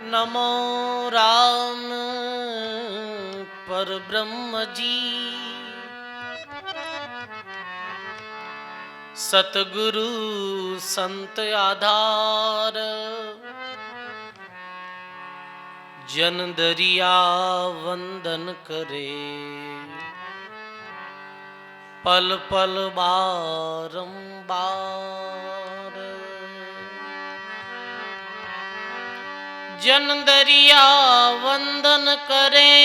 नमो राम परब्रह्म जी। सतगुरु संत आधार, जन दरिया वंदन करे। पल पल बारंबार, जन दरिया वंदन करे।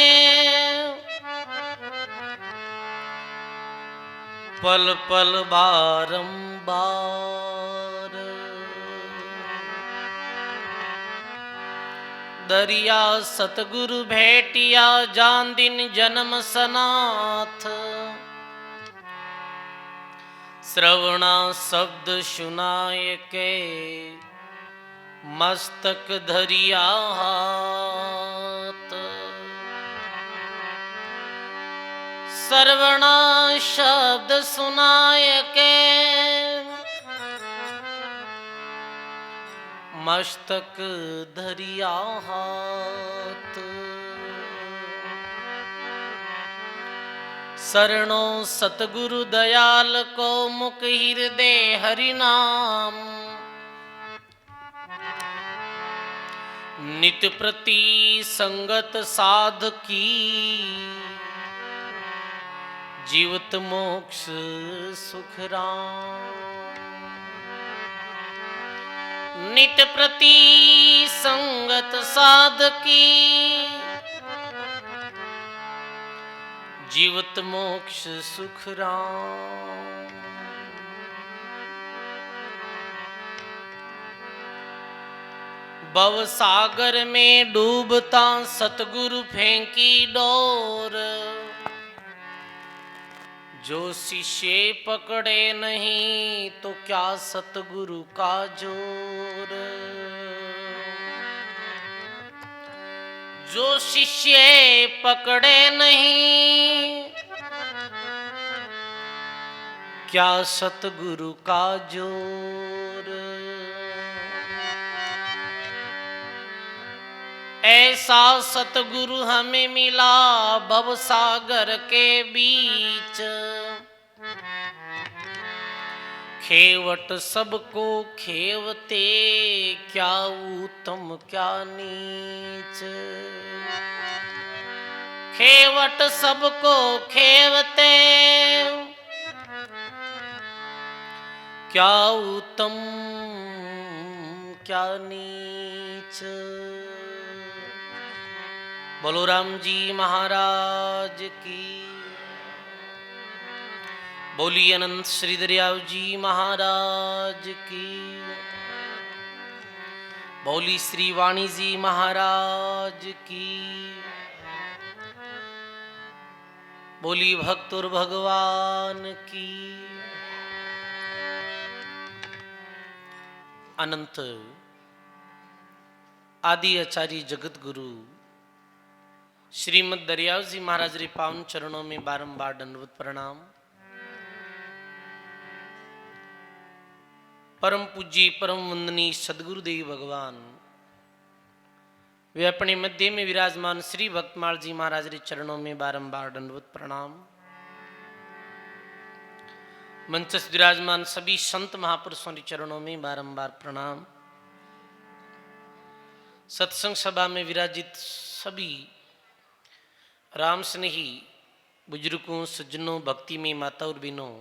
पल पल बारंबार, दरिया सतगुरु भेटिया जान दिन जन्म सनाथ। श्रवणा शब्द सुनाय के मस्तक धरिया हाथ। श्रवणा शब्द सुनाय के मस्तक धरिया हाथ। शरणों सतगुरु दयाल को मुख हृदय हरि नाम। नित प्रति संगत साध की जीवत मोक्ष सुख राम। नित प्रति संगत साध की जीवत मोक्ष सुख राम। भव सागर में डूबता सतगुरु फेंकी डोर। जो शिष्य पकड़े नहीं तो क्या सतगुरु का जोर। जो शिष्य पकड़े नहीं क्या सतगुरु का जोर। ऐसा सतगुरु हमें मिला भवसागर के बीच। खेवट सबको खेवते क्या उत्तम क्या नीच। खेवट सबको खेवते क्या उत्तम क्या नीच। बोलो राम जी महाराज की। बोली अनंत श्री दरियाव जी महाराज की। बोली श्री वाणी जी महाराज की। बोली भक्तुर भगवान की। अनंत आदि आचार्य जगत गुरु श्रीमद दरियाव जी महाराज रे पावन चरणों में बारंबार दंडवत प्रणाम। परम पूज्य परम वंदनीय सदगुरुदेव भगवान वे अपने मध्य में विराजमान श्री भक्तमाल जी महाराज रे चरणों में बारंबार दंडवत प्रणाम। मंचस्थ विराजमान सभी संत महापुरुषों के चरणों में बारंबार प्रणाम। सत्संग सभा में विराजित सभी राम स्नेही बुजुर्गों सज्जनों भक्ति में माता और बहनों,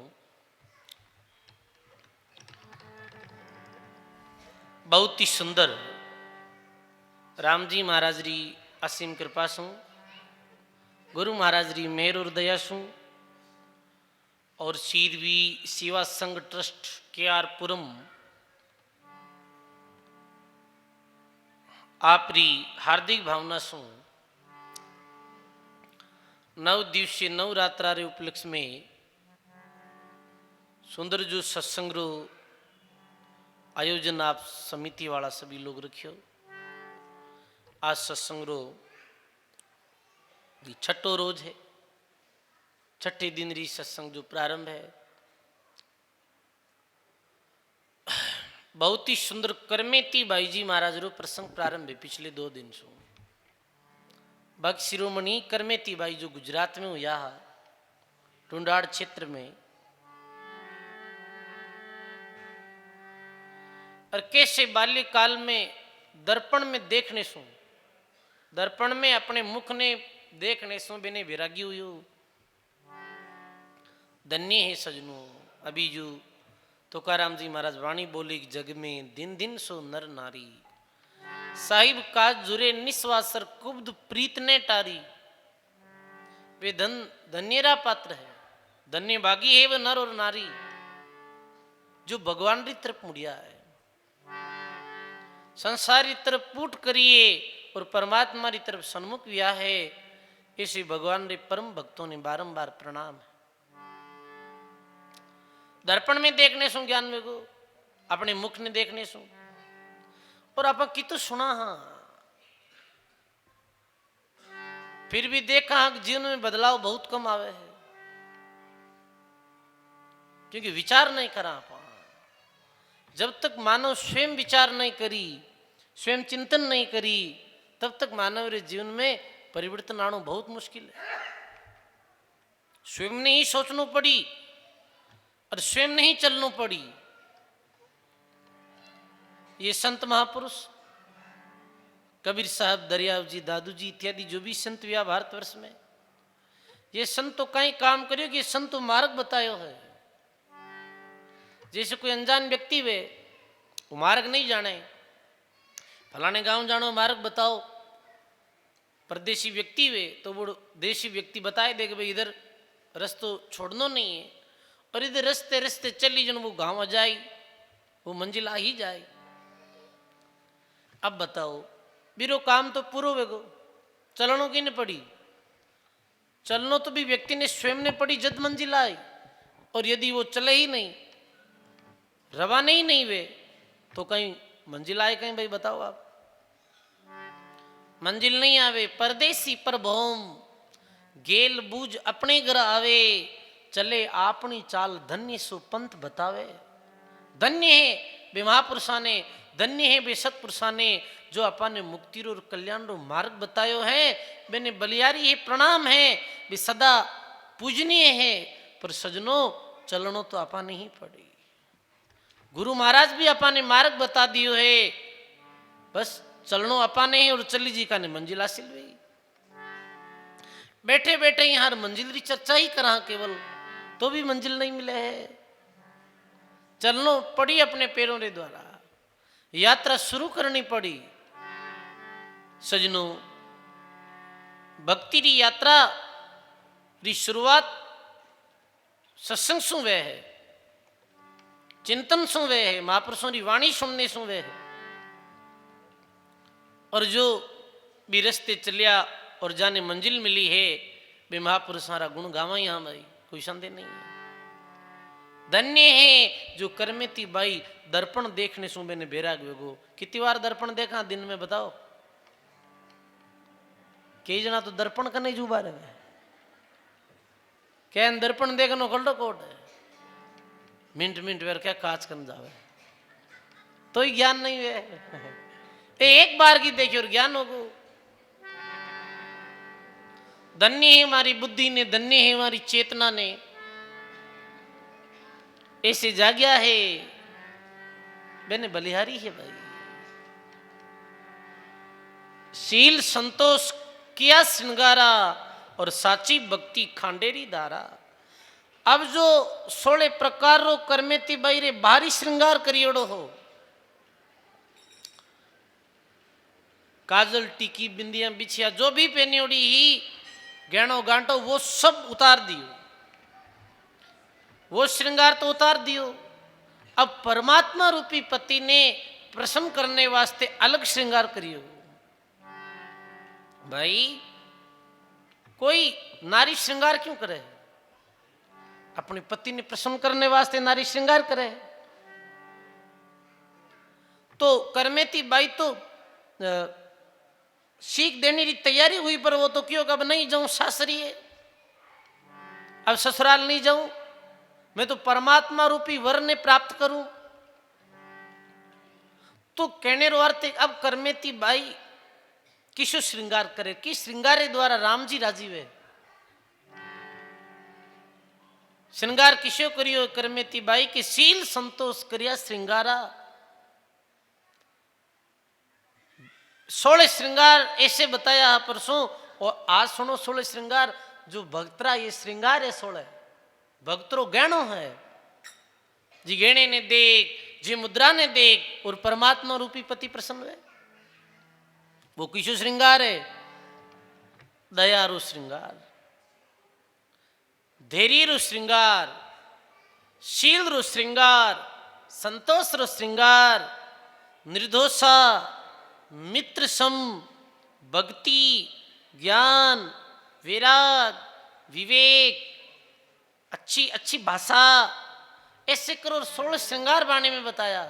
बहुत ही सुंदर राम जी महाराज री असीम कृपा सु गुरु महाराज री मेहर और दया सु और सीरवी सेवा संघ ट्रस्ट KR पुरम आपरी हार्दिक भावना सु 9 दिवसीय 9 रात्रा रे उपलक्ष्य में सुंदर जो सत्संग रो आयोजन आप समिति वाला सभी लोग रखियो। आज सत्संग रो छठो रोज है, छठे दिन री सत्संग जो प्रारंभ है। बहुत ही सुंदर करमेती बाई जी महाराज रो प्रसंग प्रारंभ है पिछले 2 दिन से। भक्त शिरोमणि करमेती बाई जो गुजरात में हुआ टुंडाड़ क्षेत्र में, और कैसे बाल्यकाल में दर्पण में देखने सु, दर्पण में अपने मुख ने देखने सु बिने विरागी हुई। धन्य है सजनो अभी जो तुकाराम जी महाराज वाणी बोली जग में दिन दिन सो नर नारी, साहिब काज जुरे निस्वासर कुब्द प्रीत ने टारी। वे धन्यरा पात्र है, धन्य भागी है वह नर और नारी जो भगवान की तरफ मुड़िया है, संसार की तरफ पूट करिए और परमात्मा की तरफ सन्मुख हुआ है। इसी भगवान रे परम भक्तों ने बारंबार प्रणाम है। दर्पण में देखने सु ज्ञान में को, अपने मुख ने देखने सु, और आप कितु सुना हाँ, फिर भी देखा हाँ जीवन में बदलाव बहुत कम आवे है, क्योंकि विचार नहीं करा आप। जब तक मानव स्वयं विचार नहीं करी, स्वयं चिंतन नहीं करी, तब तक मानव रे जीवन में परिवर्तन आना बहुत मुश्किल है। स्वयं ने ही सोचना पड़ी और स्वयं नहीं चलना पड़ी। ये संत महापुरुष कबीर साहब, दरियाव जी, दादू जी इत्यादि जो भी संत हुआ भारतवर्ष में, ये संत तो कहीं काम करियो कि संत तो मार्ग बतायो है। जैसे कोई अनजान व्यक्ति वे वो मार्ग नहीं जाने, फलाने गांव जानो मार्ग बताओ, परदेशी व्यक्ति वे तो वो देशी व्यक्ति बताए दे कि भाई इधर रस्तो छोड़ना नहीं है, और इधर रस्ते रस्ते चली जन वो गांव आ जाए, वो मंजिल आ ही जाए। अब बताओ बीरो काम तो पूरो वेगो, चलनों की ने पड़ी, चलनो तो भी व्यक्ति ने स्वयं ने पड़ी जद मंजिल आई, और यदि वो चले ही नहीं, रवाने ही नहीं वे, तो कहीं मंजिल आए कहीं? भाई बताओ आप, मंजिल नहीं आवे। परदेसी पर भौम गेल बूझ अपने घर आवे, चले आपनी चाल धन्य सो पंथ बतावे। धन्य है वे महापुरुषा ने, धन्य है वे सतपुरुषा ने जो अपन ने मुक्ति और कल्याण रो मार्ग बतायो है। मैंने बलियारी है, प्रणाम है, वे सदा पूजनीय है, पर सजनो चलनो तो आपा नहीं पड़ी। गुरु महाराज भी अपा ने मार्ग बता दियो है, बस चलनो अपा ने है और चली जी का ने मंजिल हासिल हुई। बैठे बैठे यहाँ मंजिल की चर्चा ही करा केवल, तो भी मंजिल नहीं मिले है। चलनो पड़ी अपने पैरों के द्वारा, यात्रा शुरू करनी पड़ी। सजनों भक्ति की यात्रा की शुरुआत सत्संग सु वे है, चिंतन सु वे है, महापुरुषों की वाणी सुनने सु वे है। और जो भी रस्ते चलिया और जाने मंजिल मिली है, वे महापुरुष हमारा गुण गावा यहाँ भाई, कोई संदेह नहीं है। धन्य है जो करमेती बाई दर्पण देखने सु मैंने बैराग वेगो। कितनी बार दर्पण देखा दिन में बताओ? कई जना तो दर्पण का नहीं जुबा रहे, क्या दर्पण देखनो कल्डो कोट है, मिनट मिनट वेर क्या काज कर जावे, तो ही ज्ञान नहीं है। एक बार की देखिए और ज्ञान होगो। धन्य है हमारी बुद्धि ने, धन्य है हमारी चेतना ने, ऐसे जाग्या है। मैंने बलिहारी है भाई, शील संतोष किया श्रृंगारा और साची भक्ति खांडेरी धारा। अब जो 16 प्रकार रो करमेती बाई रे भारी श्रृंगार करियोड़ो हो, काजल टीकी बिंदियां बिछिया जो भी पहनियोड़ी ही गहनो गांटो वो सब उतार दियो, वो श्रृंगार तो उतार दियो। अब परमात्मा रूपी पति ने प्रसन्न करने वास्ते अलग श्रृंगार करियो। भाई कोई नारी श्रृंगार क्यों करे? अपने पति ने प्रसन्न करने वास्ते नारी श्रृंगार करे। तो करमेती बाई तो सीख देने की तैयारी हुई, पर वो तो क्यों अब नहीं जाऊं सासरी है, अब ससुराल नहीं जाऊं, मैं तो परमात्मा रूपी वर ने प्राप्त करूं। तो कहने रो अर्थ है, अब करमेती बाई किसो श्रृंगार करे, कि श्रृंगारे द्वारा राम जी राजी वे। श्रृंगार किसो करियो करमेती बाई के शील संतोष करिया श्रृंगारा। 16 श्रृंगार ऐसे बताया परसों, और आज सुनो 16 श्रृंगार जो भक्तरा ये श्रृंगार है। 16 भक्तरो गहणो है, जी गहने ने देख, जी मुद्रा ने देख, और परमात्मा रूपी पति प्रसन्न है। वो किसो श्रृंगार है? दयारु श्रृंगार, धैर्य रो श्रृंगार, शील रो श्रृंगार, संतोष रो श्रृंगार, निर्दोषा, मित्र सम, भक्ति, ज्ञान, विराग, विवेक, अच्छी अच्छी भाषा, ऐसे करो 16 श्रृंगार बाणे में बताया।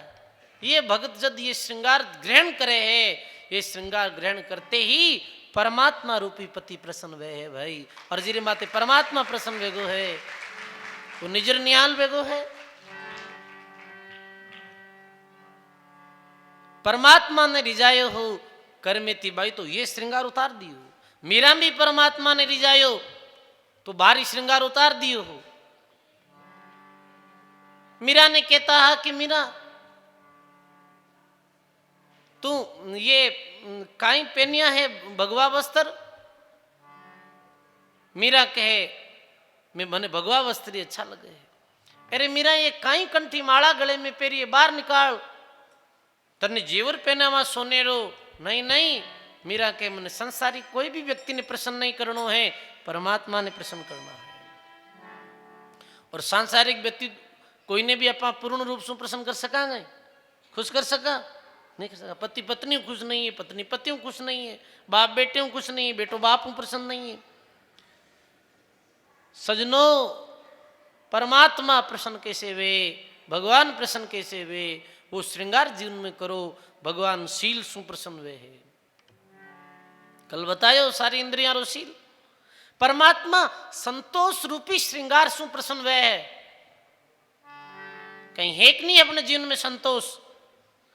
ये भगत जब ये श्रृंगार ग्रहण करे है, ये श्रृंगार ग्रहण करते ही परमात्मा रूपी पति प्रसन्न वे है भाई। और जिरे माते परमात्मा प्रसन्न वेगो है, वो निजर नियाल वेगो है। परमात्मा ने रिजायो हो करमेती बाई, तो ये श्रृंगार उतार दियो। मीरा भी परमात्मा ने रिजायो तो बाहरी श्रृंगार उतार दियो हो। मीरा ने कहता है कि मीरा तू ये काई पहनिया है भगवा वस्त्र। मीरा कहे मैं मने भगवा वस्त्र ही अच्छा लगे। अरे मीरा ये काई कंठी माला गले में पेरी, बाहर निकाल, तने जेवर पहना वहां सोनेरो। नहीं नहीं, मीरा के मन संसारी कोई भी व्यक्ति ने प्रसन्न नहीं करना है, परमात्मा ने प्रसन्न करना है। और सांसारिक व्यक्ति कोई ने भी अपना पूर्ण रूप से प्रसन्न कर सका नहीं, खुश कर सका नहीं कर सका। पति पत्नी खुश नहीं है, पत्नी पतियों खुश नहीं है, बाप बेटे खुश नहीं है, बेटो बाप प्रसन्न नहीं है। सजनो परमात्मा प्रसन्न कैसे वे, भगवान प्रसन्न कैसे वे, वो श्रृंगार जीवन में करो। भगवान शील सुप्रसन्न वे है। कल बतायो सारी इंद्रियां रो शील। परमात्मा संतोष रूपी श्रृंगार सुप्रसन्न वे है। कहीं है कि नहीं अपने जीवन में संतोष?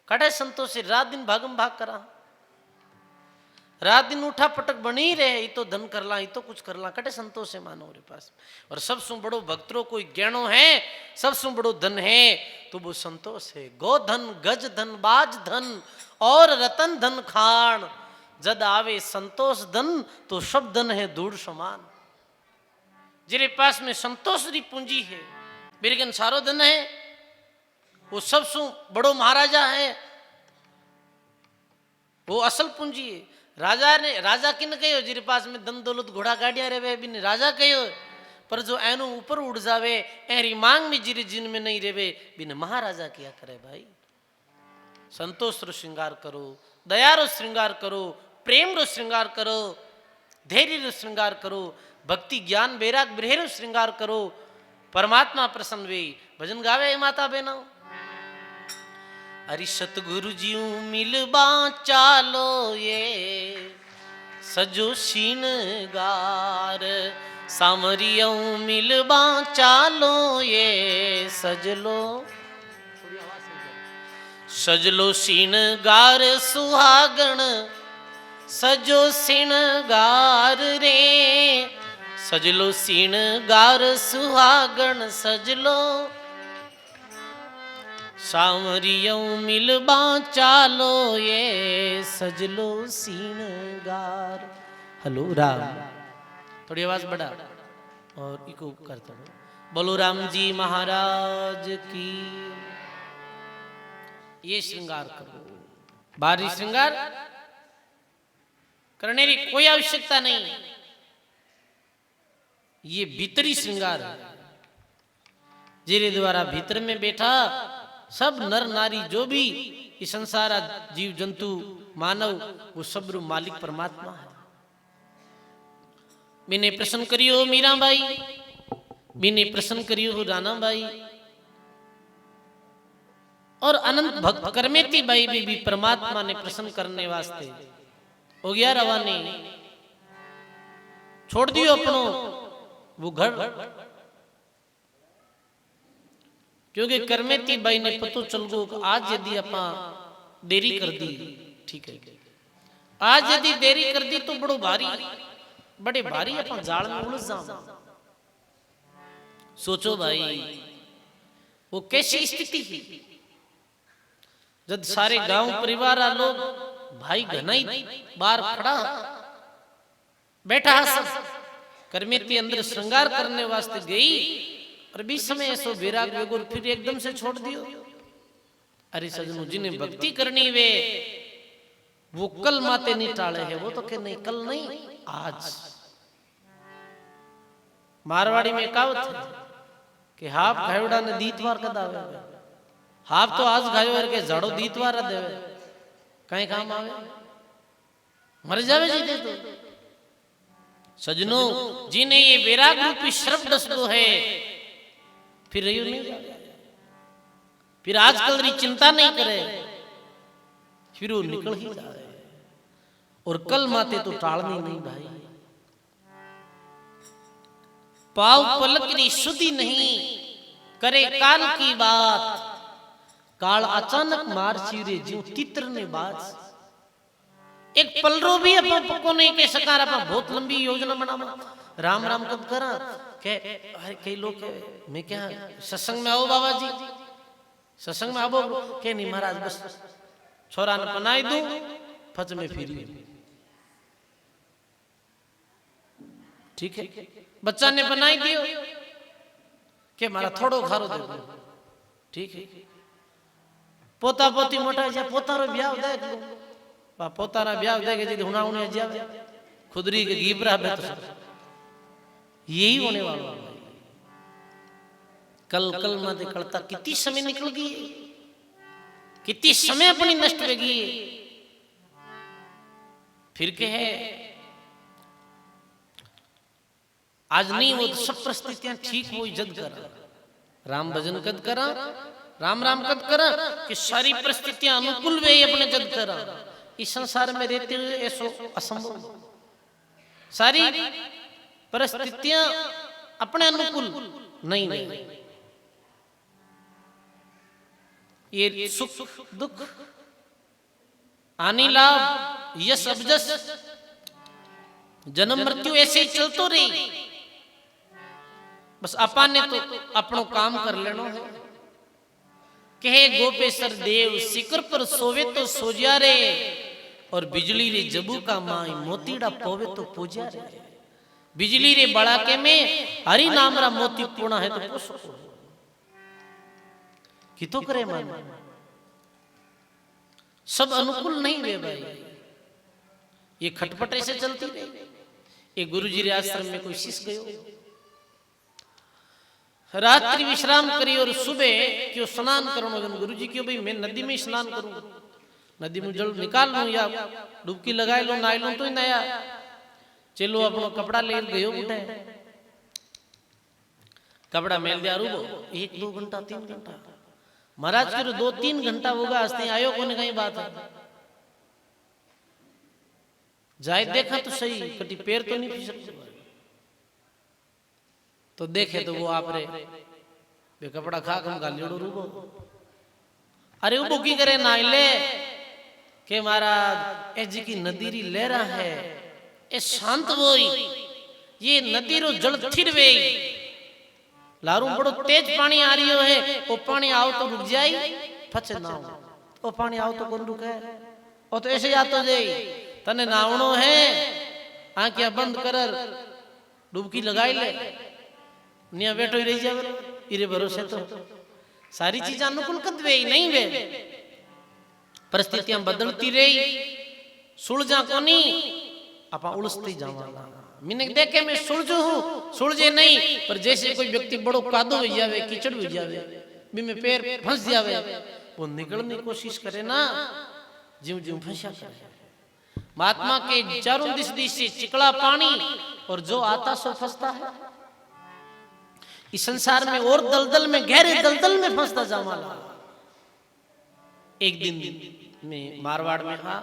कटे संतोष से रात दिन भागम भाग करा, रात दिन उठा पटक बनी रहे, ये तो धन कर ला, ये तो कुछ कर ला, कटे संतोष है मानो रे पास। और सबसे बड़ो भक्तों कोई ज्ञानो है, सबसे बड़ो धन है तो वो संतोष है। गोधन, गज धन, बाज धन और रतन धन खान, जद आवे संतोष धन तो सब धन है धूड़ समान। जिरे पास में संतोष री पूंजी है, बिरगन सारो धन है, वो सबसे बड़ो महाराजा है, वो असल पूंजी है। राजा किन कहो जिरे पास में धन दौलत घोड़ा गाड़िया रेवे बिन राजा कहो, पर जो एनु ऊपर उड़ जावे एरी मांग में जिरे जिन में नहीं रेवे बिन महाराजा किया करे भाई। संतोष रो श्रृंगार करो, दया रो श्रृंगार करो, प्रेम रो श्रृंगार करो, धैर्य रो श्रृंगार करो, भक्ति ज्ञान वैराग ब्रह रो श्रृंगार करो। परमात्मा प्रसन्न वे। भजन गावे माता बहनों। अरे सतगुरु जी मिलबा चालो ये सजो श्रृंगार, सामरियों मिलबा चालो ये सजलो, सजलो श्रृंगार सुहागण, सजो श्रृंगार रे, सजलो श्रृंगार सुहागण सजलो, सामरियों मिलबा चालो ये सजलो श्रृंगार। हेलो राम, थोड़ी आवाज बढ़ा और इको करता हूँ। बोलो राम जी महाराज की। ये श्रृंगार करो, बाहरी श्रृंगार करने की कोई आवश्यकता नहीं, ये भीतरी श्रृंगार है जिरे द्वारा भीतर में बैठा सब नर नारी जो भी इस संसार जीव जंतु मानव वो सब मालिक परमात्मा है। बिने प्रसन्न करियो मीरा बाई, बिने प्रसन्न करियो राना बाई, और अनंत भक्त करमेती बाई भी परमात्मा ने प्रसन्न करने वास्ते हो गया रवानी। छोड़ दियो अपनो वो घर, क्योंकि करमेती बाई ने पतो चल गो आज यदि अपना देरी कर दी, ठीक है। आज यदि देरी कर दी तो बड़ो भारी, बड़े भारी अपन जाल में उलझ जाओ। सोचो भाई वो कैसी स्थिति थी जब सारे गांव परिवार लोग, भाई घनाई बार खड़ा बैठा सब करमेती अंदर श्रृंगार करने वास्ते गई और बीच समय ऐसो विराग वेगुर फिर एकदम से छोड़ दियो। अरे सजनों, जिन्हें भक्ति करनी वे वो कल माते नहीं टाले है, वो तो कह नहीं कल नहीं आज। मारवाड़ी में कहावत है कि हाफ घायोड़ा ने दीतवार का दावे, हाफ तो आज घायो के जड़ो दीतवार देवे, कहीं काम आवे, मर जावे जी दे तो। सजनों, जिन्हें ये वैराग रूपी श्रम डसलो है फिर रही नहीं, फिर आजकल री चिंता नहीं करे, फिर वो निकल ही जाए। और कल माते तो टालनी नहीं भाई। पाव पलक री सुधी नहीं करे काल की बात, काल अचानक मार चीरे जीव तित्र ने बाज। एक पलरो भी अपन को नहीं कह सका, अपन बहुत लंबी योजना बनावा, राम राम कब करा के कई लोग मैं क्या सत्संग में आओ बाबा जी, सत्संग में आओ के नहीं महाराज बस छोरा ने पनाई दूं फच में फिरी, ठीक है। बच्चा ने बनाई दियो के मारा थोड़ो खारो दे, ठीक है। पोता पोती मोटा जा पोता रो ब्याह देख लो, बा पोता ना ब्याह देखे जी हुना उन्हें जावे खुदरी के गीबरा बे, तो यही होने वाला है। कल कल माते कलता कितनी समय निकल गई, कितनी समय अपनी नष्ट हो गई। फिर के है आज नहीं वो तो सब परिस्थितियां ठीक हो जद करा, राम भजन कद करा, राम राम कद करा कि सारी परिस्थितियां अनुकूल वे अपने जद करा। इस संसार में रहते हुए ऐसो असंभव, सारी परिस्थितियां अपने अनुकूल नहीं नहीं। ये सुख दुख हानि लाभ यश अबजस जन्म मृत्यु ऐसे ही चलतो रही, बस अपन ने तो अपनो काम कर लेनो है। कहे गोपेश्वर देव शिखर पर सोवे तो सोजा रे, और बिजली रे जबू का माई मोतीड़ा पोवे तो पूजा रे। बिजली रे बड़ाके में हरि नाम रा मोती पूर्णा है तो पोसो कि तो करे मन। सब अनुकूल नहीं वे भाई, ये खटपट ऐसे चलती रही। एक गुरुजी रे आश्रम में कोई शिष्य गयो, रात्रि विश्राम करी और सुबह क्यों स्नान करो, गुरुजी क्यों भाई मैं नदी में स्नान करूं, नदी में जल निकाल लूं या डुबकी लगा लो नहा लो तो नया। चलो अपनो कपड़ा ले गयो उठे, कपड़ा मेल दिया रूबो 1-2 घंटा 3 घंटा महाराज फिर 2-3 घंटा होगा हंसते आयो कोने कहीं बात है। जाए देखा तो सही कटी पैर तो नहीं फिसलते, तो देखे तो वो आप रे बे कपड़ा खा कम का लेड़ो रूबो। अरे वो की करे ना ले के महाराज ए जी की नदीरी लहरा है ए शांत वोई, ये नदी रो जल थिर वे लारू बड़ो तेज पानी आ रही है, वो पानी आओ तो रुक जाई फचे ना वो पानी आओ तो कौन रुके, वो तो ऐसे जातो जाई तने नावणो है आंखें बंद कर डुबकी लगाई ले निया बैठो ही रही जावे इरे भरोसे। तो सारी चीज अनुकूल कद वे नहीं वे, परिस्थितियां बदलती रही सुलझा कोनी आपा उलझते जावाना। मैंने देखे मैं सुलझू हूं सुलझे नहीं, पर जैसे कोई व्यक्ति बड़ो कादो हो जावे कीचड़ हो जावे भी में पैर फंस जावे वो निकलने की कोशिश करे ना जीव जीव फंसा करे। महात्मा के चारों दिश से चिकड़ा पानी और जो आता सो फंसता है। इस संसार में और दलदल में गहरे दलदल में फंसता जावाला। एक दिन में मारवाड़ में था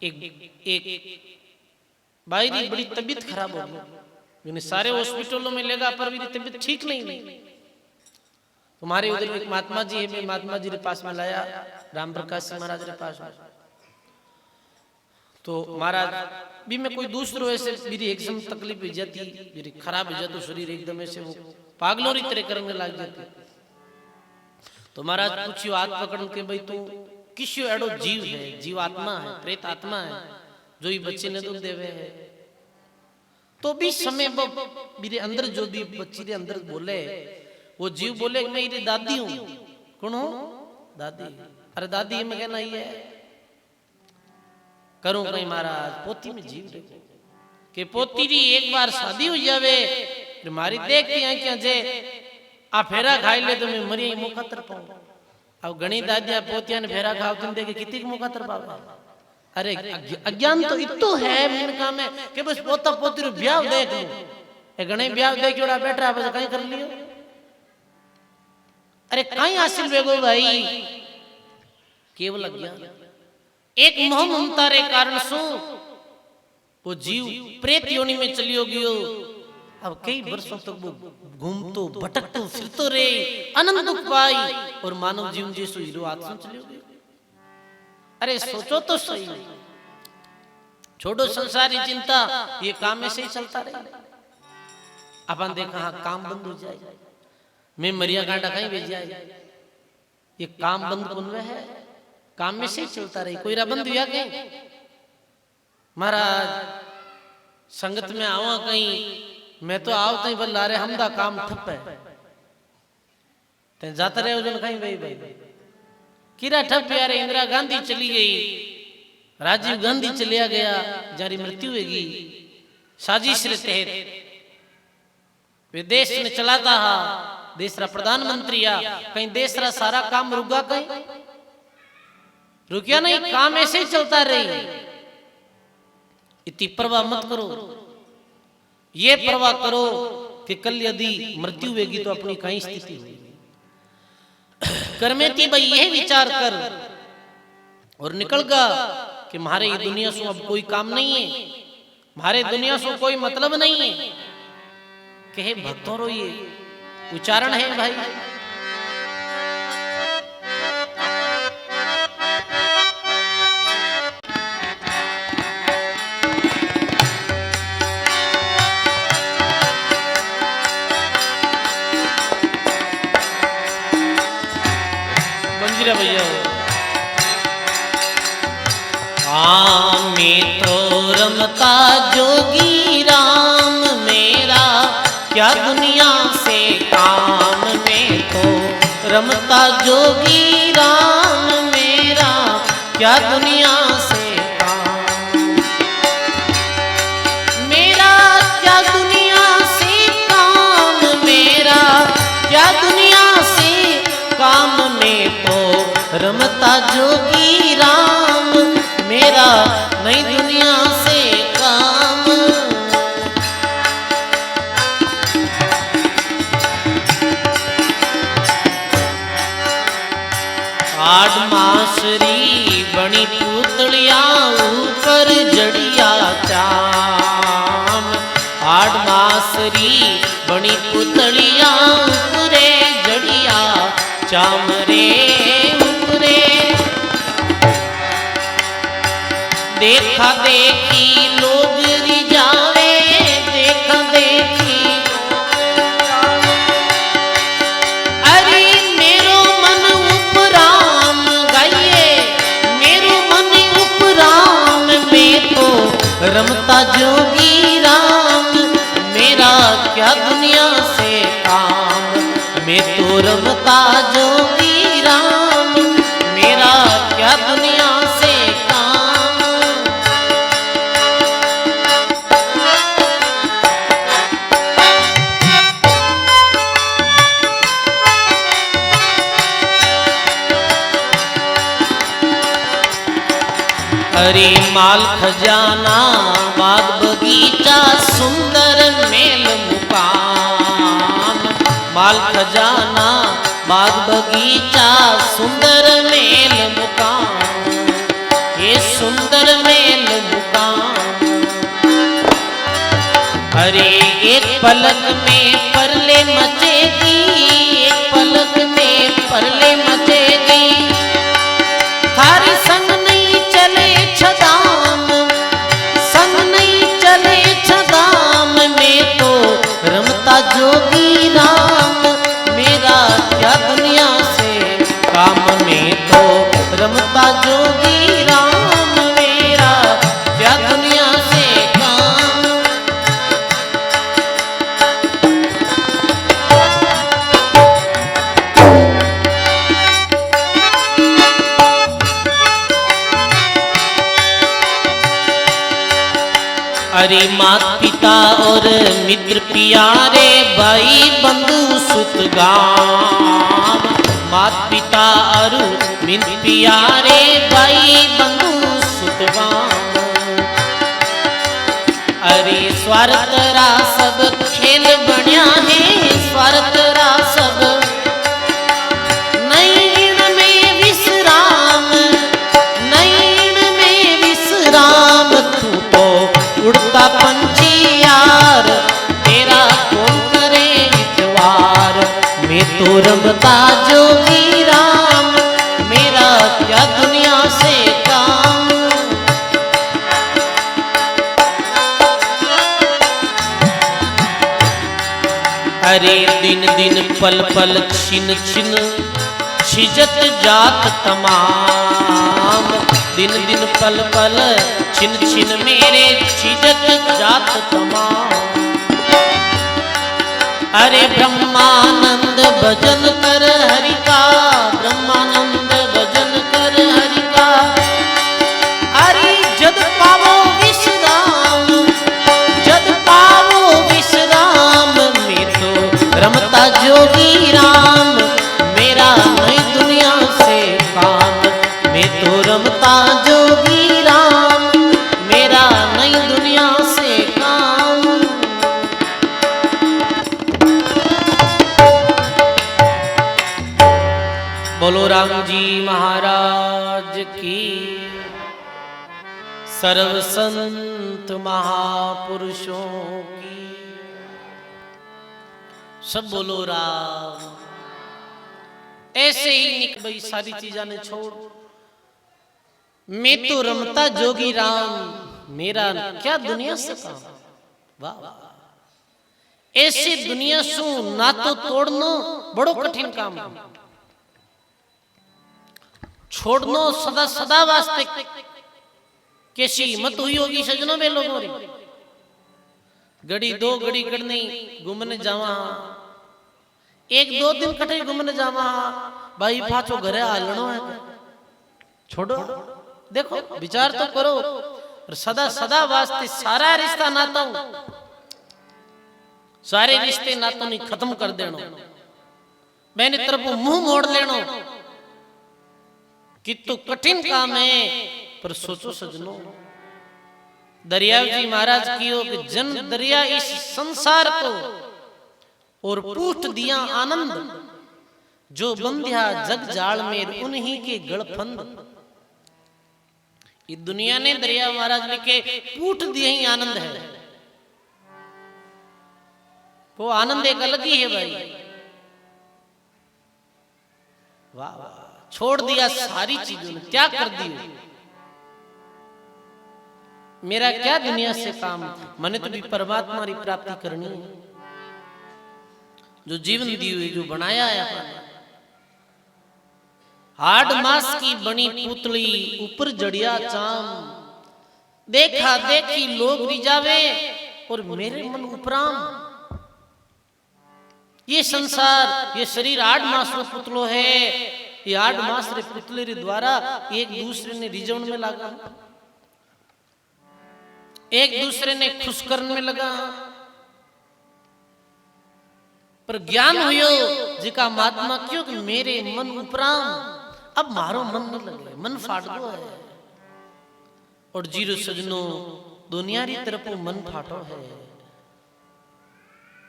एक भाई की बड़ी तबीयत खराब हो गई, सारे हॉस्पिटलों में लेगा पर भी तबीयत ठीक नहीं। तुम्हारे उधर एक महात्मा जी है, मैं महात्मा जी के पास में लाया, राम प्रकाश सिंह महाराज के पास में। तो महाराज भी मैं कोई दूसरो ऐसे मेरी एकदम तकलीफ हो जाती, मेरी खराब हो जाती शरीर एकदम ऐसे वो पागलों की तरह करने लग जाते। तो महाराज पूछियो हाथ पकड़ के, भाई तू किसी एडो जीव है, जीव आत्मा है, प्रेत आत्मा है, जो ये बच्चे ने दूध देवे है। तो भी समय मेरे अंदर जो भी बच्ची के अंदर बोले, वो जीव बोले मैं ये दादी हूँ। कौन हो? दादी। अरे दादी मैं कहना ही है करूं कहीं महाराज पोती में जीव देखो कि पोती री एक बार शादी हो जावे, मारी देखती हैं क्या जे आ फेरा खाई ले तो मैं मरी मुखातर पाऊं। अब घणी दादियां पोतियां ने फेरा खाओ तुम देखे कितनी मुखातर पाओ। अरे अज्ञान तो इतो है इनका में कि बस पोता पोती रो ब्याह देख लो, ए घणे ब्याह देख ओड़ा बैठा बस कहीं कर लियो। अरे कहीं हासिल वेगो भाई, केवल अज्ञान। एक मोह ममता रे कारण सु वो जीव प्रेत योनि में चलियो गयो। अब कई वर्षों तक वो घूमतो भटकतो फिरतो रे, अनंत दुख पाई और मानव जीवन जैसो हीरो आत्मा चलियो गयो। अरे सोचो तो सही, छोड़ो संसारी चिंता, ये काम में से ही चलता रहे। अपन देखा हाँ काम बंद हो जाए, मैं मरिया कांटा कहीं भेज जाए, ये काम बंद कौन है? काम में से ही चलता रही। कोई बंद हुआ कहीं महाराज संगत में आवा कहीं, मैं तो आओ तई बल ला रहे हमदा काम ठप है ते जाता रहे उजन कहीं भाई भाई किरा ठप यार। इंदिरा गांधी चली गई, राजीव गांधी चलिया गया, जारी मृत्यु होगी साजिश के तहत वे देश में चलाता हा, देश रा प्रधानमंत्री आ, कहीं देश रा सारा काम रुका कहीं रुकिया नहीं, काम ऐसे ही चलता रही। इतनी परवाह मत करो, ये परवाह करो कि कल यदि मृत्यु होगी तो अपनी कहीं स्थिति होगी। करमेती भाई यह विचार कर और निकल गा कि हमारे ये दुनिया से अब कोई काम नहीं है, हमारे दुनिया से कोई मतलब नहीं है। कहे भक्तों रो ये उच्चारण है भाई। भैया में तो रमता जोगी राम मेरा, क्या दुनिया से काम में तो रमता जोगी राम मेरा, क्या दुनिया से काम मेरा, क्या दुनिया से काम मेरा, क्या दुनिया से काम में तो रमता जोगी राम मेरा, नई दुनिया से काम। आठ मासरी बनी पुतलिया ऊपर जड़िया चाम, आठ मासरी बनी पुतलिया ऊपरे जड़िया चाम रे ऊपरे। देखा देखी लोग रिझावे, देखा देखी अरे मेरो मन उपराम गाइए, मेरो मन उपराम में तो रमता जोगी राम मेरा, क्या दुनिया से काम में तो रमता जोगी राम मेरा, क्या दुनिया से काम। अरे माल खजाना बाग बगीचा सुंदर मेल मुकाम, माल खजाना बाग बगीचा सुंदर मेल मुकाम, ये सुंदर मेल मुकाम। अरे एक पलक में परले मचेगी, एक पलक में अरे मात पिता और मित्र प्यारे, भाई बंधु सुत गाम। मात पिता और मित्र प्यारे, भाई बंधु सुत गाम। अरे स्वार्थ रा सब खेल बनिया है, स्वार्थ रा सब नैण में विश्राम, नैण में विश्राम। तू तो उड़ता पंछी यार, तेरा कौन करे इतवार। मैं तो रमता जोगी राम, मेरा क्या दुनिया से काम। अरे दिन दिन पल पल छिन छिन छिजत जात तमाम। दिन दिन पल पल छिन छिन मेरे छिजत जात तमाम। अरे ब्रह्मानंद भजन कर हरि का, ब्रह्मानंद भजन कर हरि का। अरे जद पावो विश्राम, जद पावो विश्राम। मैं तो रमता जोगी राम, मेरा नई दुनिया से काम। मैं तो रमता जोगी राम, मेरा नई दुनिया से काम। बोलो राम जी महाराज की, सर्व संत महापुरुषों की। सब बोलो राम। ऐसे ही निक भाई सारी चीजा ने छोड़, मैं तो रमता जोगी राम, मेरा क्या दुनिया से काम। वाह, ऐसी दुनिया सु ना तो तोड़नो बड़ो कठिन काम, छोड़नो सदा सदा वास्ते कैसी हिम्मत हुई होगी सजनों में लोगों री। घड़ी दो घड़ी करनी घूमने जावा, एक दो दिन कटे घूमने जावा, भाई पाछो घरे हालनो है। छोड़ो, देखो विचार तो करो। और सदा सदा वास्ते सारा रिश्ता नाता, सारे रिश्ते नातों ने खत्म कर देनो, मैंने तरफ मुंह मोड़ लेनो। कितु कठिन काम है, पर सोचो सजनों, दरिया जी महाराज कियो कि जन दरिया इस संसार को और पूछ दिया आनंद। जो बंध्या जग जाल में उन्हीं के गड़फंद। ये दुनिया ने दरिया महाराज लिखे पूछ दिए ही आनंद है। वो आनंद एक अलग ही है भाई। वाह वाह, छोड़ दिया सारी चीजों ने, त्याग कर दी। मेरा क्या दुनिया से काम, मैंने तो भी परमात्मा की प्राप्ति करनी है। जो जीवन दी हुई, जो बनाया है, हाड मास की बनी पुतली ऊपर जड़िया चाम। देखा देखी लोग रिजावे और मेरे मन उपराम। ये संसार, ये शरीर 8 मास रो पुतलो है। ये 8 मास रे पुतले रे द्वारा एक दूसरे ने रिजवन में लगा, एक दूसरे ने खुश करने में लगा। पर ज्ञान हुयो जिका महात्मा क्यों कि मेरे मन उपराम, अब मारो मन न लगे, मन फाट गो है। और जीरो सजनो दुनिया री तरफ मन फाटो है,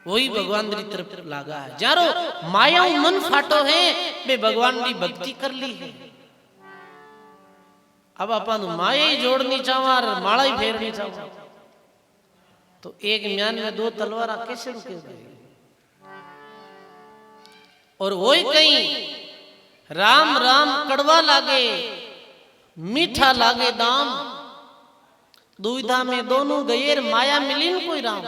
वही भगवान री तरफ लागा है। जारो माया मन फाटो है, बे भगवान री भक्ति कर ली है। अब अपन माया ही जोड़नी चाहवा, माला ही फेरनी चाहवा, तो एक म्यान में 2 तलवार कैसे रुके भाई। और वही कहीं राम राम कड़वा लागे, मीठा लागे दाम। दुविधा में दोनों गएर, माया मिली न कोई राम।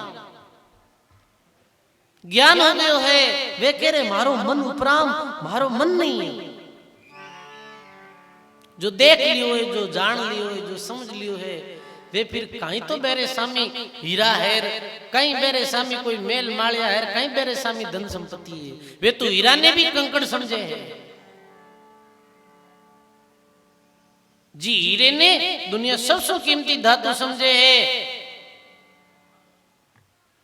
ज्ञान हो गयो है, वे कह रहे मारो मन उपराम, मारो मन नहीं है। जो देख लियो है, जो जान लियो है, जो समझ लियो है, वे फिर कहीं तो बेरे सामी हीरा है, कहीं बेरे सामी कोई मेल मालिया है, कहीं बेरे सामी धन संपत्ति है। वे तो हीरा ने भी कंकड़ समझे हैं जी। हीरे ने दुनिया सबसे कीमती धातु समझे है।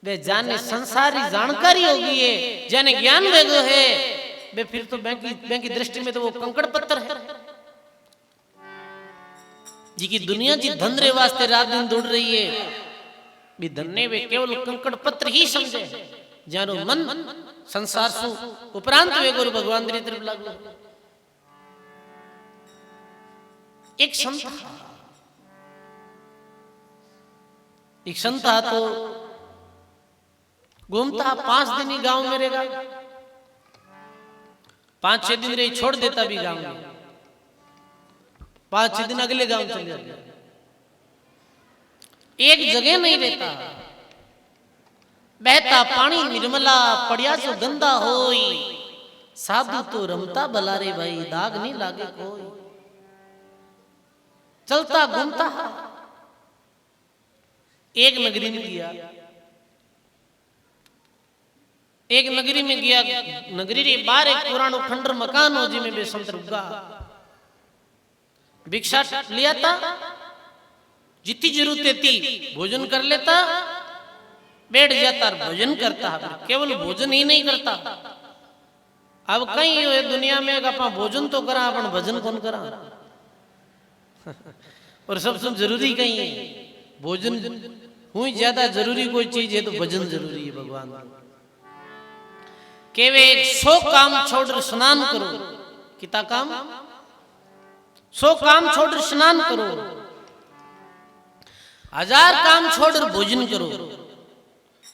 वे जाने संसारी जानकारी होगी है, जाने ज्ञान वेगो है, वे फिर तो बैंक की दृष्टि में तो वो कंकड़ पत्थर है। जी की दुनिया जी धन रे वास्ते रात दिन दौड़ रही है, भी धन्य वे केवल कंकड़ पत्थर ही समझे, जानो मन संसार सु उपरांत वे गुरु भगवान री तरफ लागो। एक संत था तो घूमता 5 दिन ही गांव में रहेगा, 5-6 दिन रही छोड़ देता भी गांव में, 5-6 दिन अगले गांव चले जाता, एक जगह नहीं रहता। बहता पानी निर्मला पड़िया सो गंदा होई, साधु तो रमता भला रे भाई, दाग नहीं लागे कोई। चलता घूमता एक नगरी में गया, एक नगरी में गया, नगरी रे बाहर एक पुरानो खंडर मकान हो जिसमें बे संत रुका, भिक्षा लिया था, जितनी जरूरत थी भोजन कर लेता, बैठ जाता भोजन करता, केवल भोजन ही नहीं करता। अब कहीं है दुनिया में अपन भोजन तो करा, अपन भजन कौन करा। और सबसे जरूरी कहीं है भोजन, हुई ज्यादा जरूरी कोई चीज है तो भजन जरूरी है। भगवान केवे 100 काम छोड़ स्नान करो, कितना काम, 100 काम छोड़ स्नान करो, 1000 काम छोड़ भोजन करो,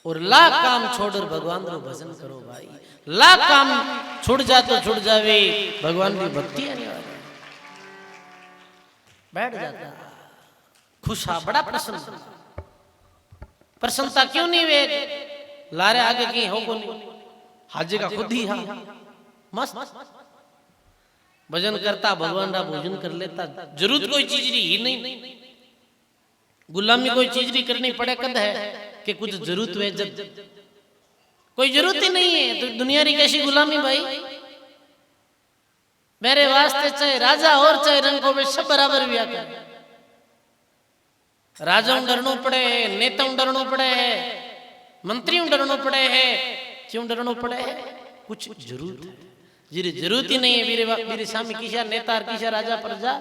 और लाख काम छोड़ भगवान को भजन करो। भाई लाख काम छूट जा तो छूट जावे, भगवान की भक्ति आने वाली। बैठ जाता खुश, हा बड़ा प्रसन्न, प्रसन्नता क्यों नहीं वे लारे आगे की हो को नहीं, हाजे का खुद ही हा मस्त भजन करता, भगवान का भोजन कर लेता, जरूरत कोई चीज ही नहीं, गुलामी कोई चीज नहीं करनी पड़े कद है कि कुछ जरूरत है, जब कोई जरूरत ही नहीं है तो दुनिया री कैसी गुलामी भाई। मेरे वास्ते चाहे राजा और चाहे रंग को सब बराबर भी आकर, राजा डरनो पड़े है, नेता डरनो पड़े है, मंत्री डरनो पड़े है, क्यों डरनो पड़े है, कुछ जरूरत है, जिरे जरूरत ही नहीं है मेरे सामने किसा नेता किसा राजा प्रजा,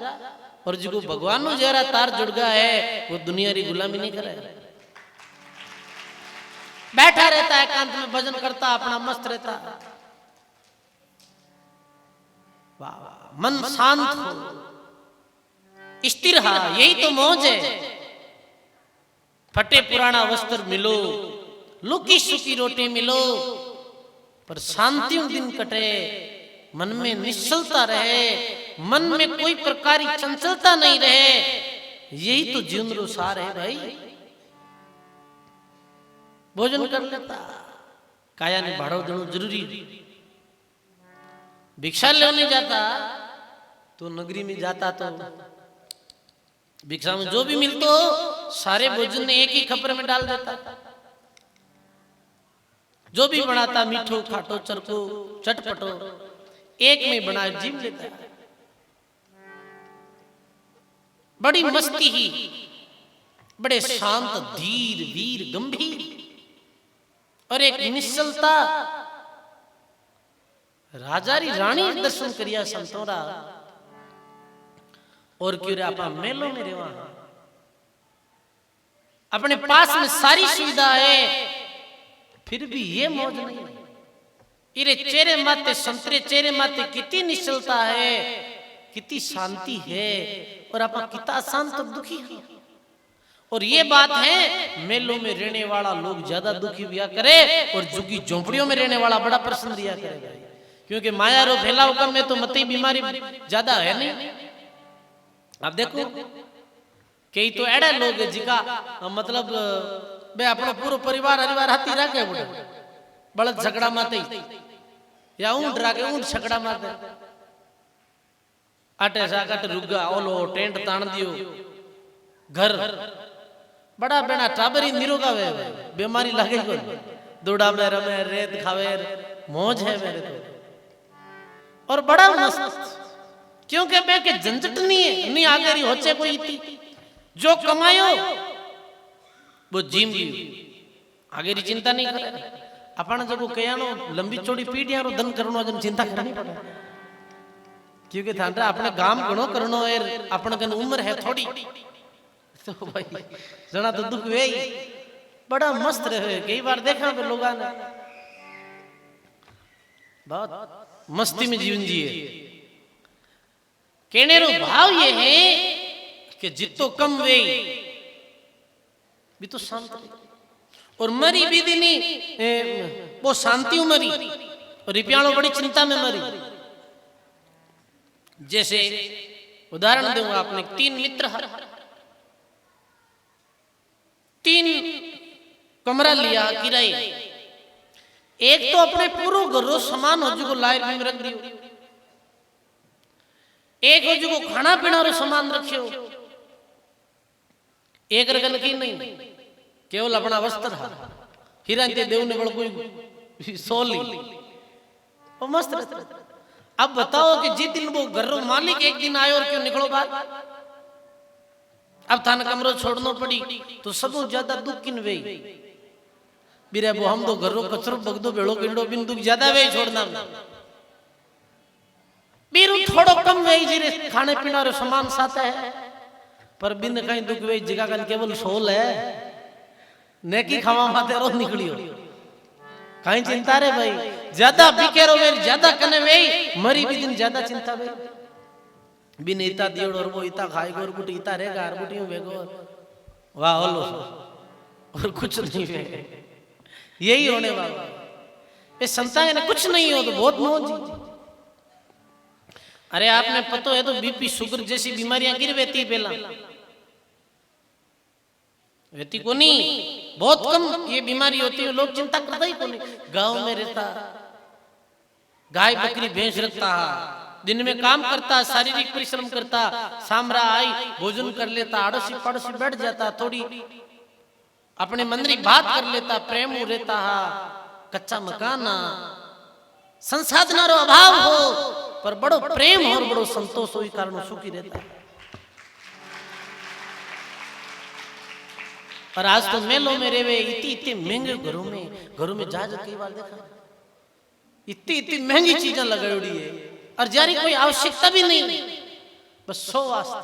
और जिको भगवान नो जरा तार जुड़ गया है वो दुनिया री गुलामी नहीं करे, बैठा रहता है एकांत में भजन करता, अपना मस्त रहता। वाह मन शांत हो, स्थिर हा, यही तो मौज है। फटे पुराना वस्त्र मिलो, लुकी सुकी रोटी मिलो, पर शांति दिन कटे, मन में निश्चलता रहे, मन में कोई प्रकार की चंचलता नहीं रहे, यही तो जीवन रो सार है भाई। भोजन कर लेता, काया ने भाड़ो देना जरूरी, भिक्षा लेने जाता तो नगरी में जाता तो भिक्षा में जो भी मिलतो सारे भोजन ने एक ही खपर में डाल देता, जो भी बनाता मीठो खाटो चरको चटपटो एक में बना जीव लेता, बड़ी मस्ती ही, बड़े शांत धीर वीर गंभीर और एक निश्चलता। राजा री रानी दर्शन करिया संतोरा, और क्यों रे आपा मेलों में रेवा, अपने पास में सारी सुविधा है, फिर भी ये मौज नहीं। इरे चेहरे माते संतरे चेहरे माते कितनी निश्चलता है, कितनी शांति है, और आपा कितना शांत और दुखी है। और ये बात है मेलों में रहने वाला लोग ज्यादा दुखी हुआ करे, और झुग्गी झोंपड़ियों में रहने वाला बड़ा प्रसन्न दिया करेगा, क्योंकि माया रो फैलाव कम में तो मती बीमारी ज्यादा है नहीं। आप देखो कई तो एड़ा लोग है जिका मतलब बे अपना पूरा परिवार हरिवार हाथी रखे बुढ़े बड़द झगड़ा माते या ऊंट राके ऊंट झगड़ा माते, आटे साकट रुगा ओलो टेंट तान दियो घर, बड़ा बेना टाबरी निरोगा वे, बीमारी लगे को दौड़ा में रमे रेत खावे, मौज है मेरे तो, और बड़ा मस्त, क्योंकि बे के झंझट नहीं है, नहीं आगे रही होचे कोई थी, जो कमायो वो जीम लियो, आगे री चिंता नहीं करे। अपन जब कयानो लंबी चौड़ी पीढ़ियां रो धन करनो जन चिंता करनी पड़े, क्योंकि थांडा अपने गांव घणो करनो है, अपन कन उम्र है थोड़ी, तो भाई जना तो दुख वे बड़ा मस्त रहे। कई बार देखा पे लोग ने बहुत मस्ती में जीवन जिए। कहने रो भाव ये है कि जितो कम वे भी तो शांत रहे, और मरी भी दिनी वो शांति मरी, और रिपियाणो बड़ी चिंता में मरी। जैसे उदाहरण दूंगा, आपने 3 मित्र, 3 कमरा लिया किराए, एक तो अपने पूरो घरों सामान हो जो लायर में रख दियो, एक हो जो खाना पीना रो सामान रखियो, एक रगन की नहीं, केवल अपना वस्त्र हिरंते देव ने बड़ कोई सोली वो मस्त रहता। अब बताओ कि जिस दिन वो घर रो मालिक एक दिन आयो और क्यों निकलो बाहर, अब थाना कमरो छोड़नो पड़ी, तो सबो ज्यादा दुख किन वे बिरे वो हम तो घर रो कचरो बगदो बेड़ो किंडो बिन दुख ज्यादा वे छोड़ना बीरू थोड़ो कम वे जिरे खाने पीना रो सामान साथ है, पर बिन कहीं दुख वे जगह कन केवल सोल है नेकी खावा माते रोज निकलियो। कहीं चिंता रे भाई, ज्यादा बिकेरो वे ज्यादा कने वे मरी भी दिन ज्यादा चिंता वे बिन इता दियोड़ और वो इता खाएगो और कुछ इता रहेगा और कुटियों वेगो वाह होलो और कुछ नहीं वे, यही होने वाला। ये संतान ने कुछ नहीं हो तो बहुत मौज। अरे आपने पता है तो बीपी शुगर जैसी बीमारियां गिर वेती पहला वेती को नहीं, बहुत कम ये बीमारी होती है, लोग चिंता करता ही को नहीं। गांव में रहता, गाय बकरी भैंस रखता, दिन में काम करता, शारीरिक परिश्रम करता, सामरा आई भोजन कर लेता, आड़ोसी पड़ोसी बैठ जाता, थोड़ी अपने मंदरी बात कर लेता, प्रेम रहता, कच्चा मकान संसाधन रो अभाव हो पर बड़ो प्रेम और बड़ो संतोष हो, कारण सुखी रहता। और आज तो मेलों में रेवे इतने महंगे घरों में जा कई बार देखा इतनी महंगी चीजें लगाड़ी है, और जारी कोई आवश्यकता भी नहीं, बस सो वास्ते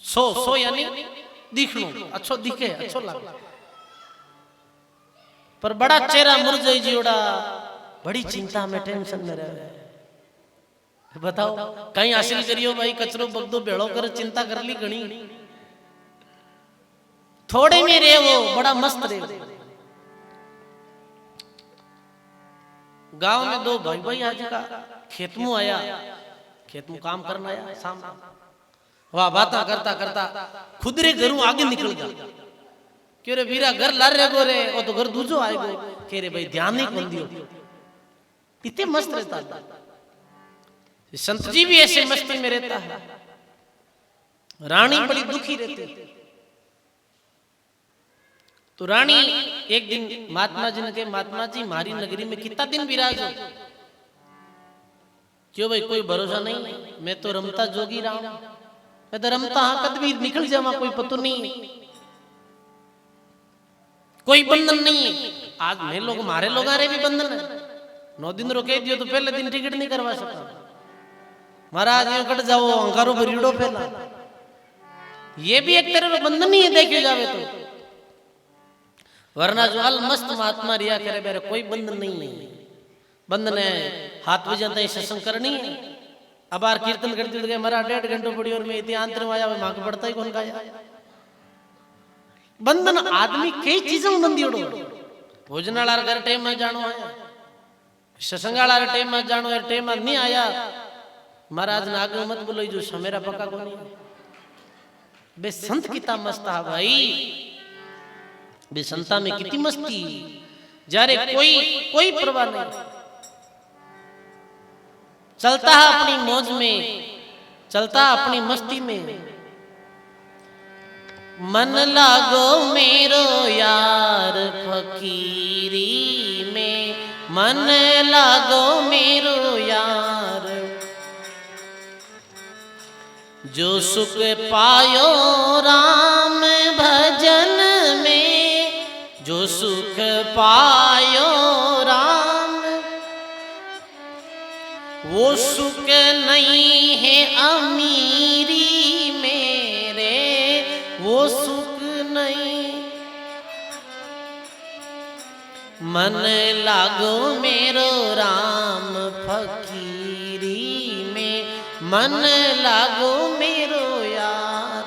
सो यानी दिखनो अच्छो दिखे अच्छो लगे, पर बड़ा चेहरा मुरझाई जियोड़ा, बड़ी चिंता में टेंशन में रहे। बताओ कहीं हासिल करियो भाई, कचरो बगदो बेड़ो कर चिंता कर ली घणी, थोड़े में रे वो बड़ा मस्त रे। गांव में 2 भाई भाई आज का खेत में आया, खेत में काम करना आया, शाम वाह बातें करता करता खुद रे घरों आगे निकल गया, क्यों रे वीरा घर ला रे गो रे, वो तो घर दूजो आएगो, कह रे भाई ध्यान नहीं कर दियो, इतने मस्त रहता। संत जी भी ऐसे मस्ती में रहता है। रानी बड़ी दुखी रहती, तो रानी एक दिन महात्मा जी ने कहा, महात्मा जी मारी नगरी में कितना दिन विराज हो, क्यों भाई कोई भरोसा नहीं, मैं तो रमता जोगी रहा हूं, मैं तो रमता हाँ कद भी निकल जावा, कोई पतो नहीं, कोई बंधन नहीं है। आज मैं लोग मारे लोग आ रहे भी बंधन है, 9 दिन रोके दियो तो पहले दिन टिकट नहीं करवा सकता, महाराज यूं कट जाओ अंकारो भरीड़ो पहला, ये भी एक तरह का बंधन ही है देखे जावे तो, वरना जो अल मस्त महात्मा रिया करे मेरे कोई बंधन नहीं है। बंधन है हाथ बजाता ही सत्संग करनी है, अब बार कीर्तन करते गए मरा 1.5 घंटे पड़ी और मैं इतने आंतर में आया मां को पड़ता ही कौन का बंधन आदमी कई चीजों में बंदी उड़ो, भोजनाला घर टाइम में जानो आया, सत्संगाला टाइम में जानो है, टाइम में नहीं आया महाराज ने आगे मत बोलो जो समेरा पका को नहीं बे संत कितना मस्त है भाई, बे संता में कितनी मस्ती, जारे कोई परवाह नहीं, चलता है अपनी मौज में, चलता अपनी मस्ती में। मन लागो मेरो यार फकीरी में, मन लागो मेरो यार, जो सुख पायो राम भजन में, जो नहीं है अमीरी मेरे, वो सुख नहीं। मन लागो मेरो राम फकीरी में, मन लागो मेरो यार।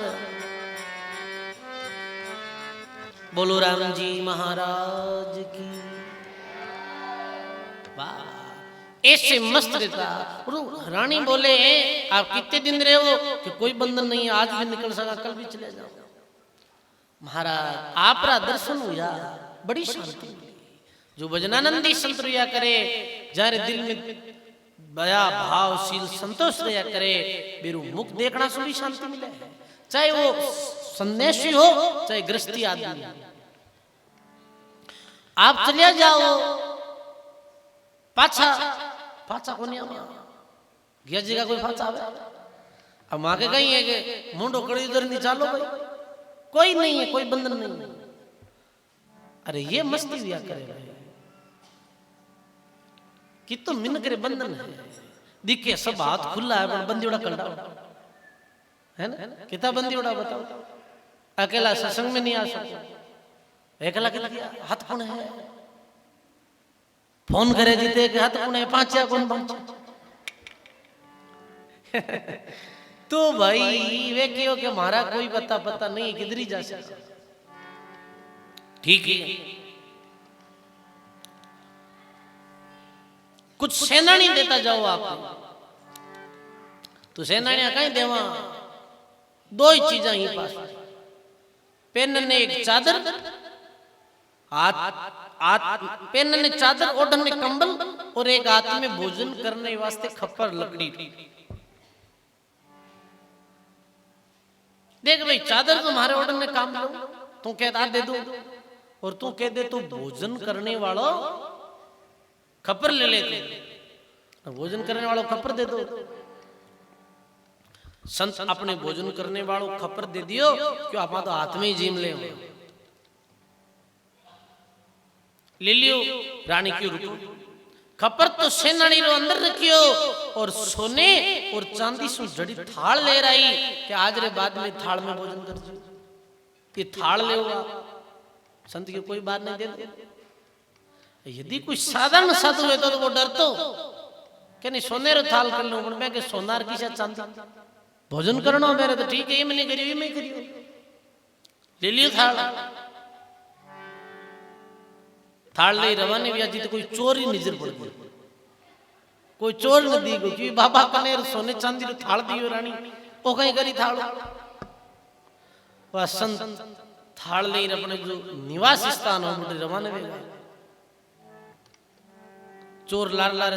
बोलो राम जी महाराज की। वाह, ऐसे मस्त रहता। रानी बोले आप कितने दिन रहे हो? कि कोई बंधन नहीं, आज भी निकल सका, कल भी चले जाओ। महाराज आपरा दर्शन हुआ, बड़ी शांति मिली। जो भजनानंदी संत रिया करे, जारे दिल में बया भावशील संतोष रिया करे, बेरू मुख देखना से भी शांति मिले। चाहे वो संन्यासी हो, चाहे गृहस्थी आदमी। आप चले जाओ, पाछा पाछा को नहीं गया जी का कोई पाछा आवे। अब माँ के कहीं है कि मुंडो कड़ी उधर नहीं चालो भाई, कोई नहीं है, कोई बंधन नहीं। अरे ये मस्ती दिया करे भाई, कि तो मिन करे बंधन है। दिखे सब हाथ खुला है, पर बंदी उड़ा कलड़ा है ना। कितना बंदी उड़ा बताओ? अकेला सत्संग में नहीं आ सकता, अकेला कितना हाथ कौन है? फोन करे जीते के हाथ कौन है? पांचा कौन पांचा? तो भाई वे क्यों कि हमारा कोई पता नहीं, किधर ही जा सकता। ठीक है, कुछ सेनानी देता जाओ आप, तो सेनानी कहीं देवा दो ही चीजा ही पास, पेन ने एक चादर, पेन ने चादर, ओढ़न ने कंबल, और एक हाथ में भोजन करने वास्ते खप्पर लकड़ी। देख भाई चादर तुम्हारे ओढ़न ने काम लो, तू कहता दे दो, और तू कह दे तू भोजन करने वालों खप्पर ले लेते, भोजन करने वालों खप्पर दे दो। संत अपने भोजन करने वालों खप्पर दे दियो, क्यों आप तो हाथ में ही जीम ले लियो। रानी की रुको, खप्पर तो सेनानी रो अंदर रखियो, और सोने और चांदी से जड़ी थाल ले रही कि आज रे बाद में थाल में भोजन कर दो। ये थाल ले होगा, संत की कोई बात नहीं दे। यदि कोई साधारण साधु है तो वो डरतो कि नहीं सोने रो थाल कर लो, मैं के सोनार की चांदी भोजन करना मेरे तो ठीक है, ये मैंने करी, मैं करी, ले लियो थाल। थाल ले रवाने भी आज तो कोई चोर ही नजर पड़ गई, कोई चोर न दी क्योंकि बाबा कने सोने चांदी रो थाल दियो रानी, वो कहीं करी थाल। वह संत थाल ले अपने जो निवास स्थान हो मुझे रवाने भी चोर लार लार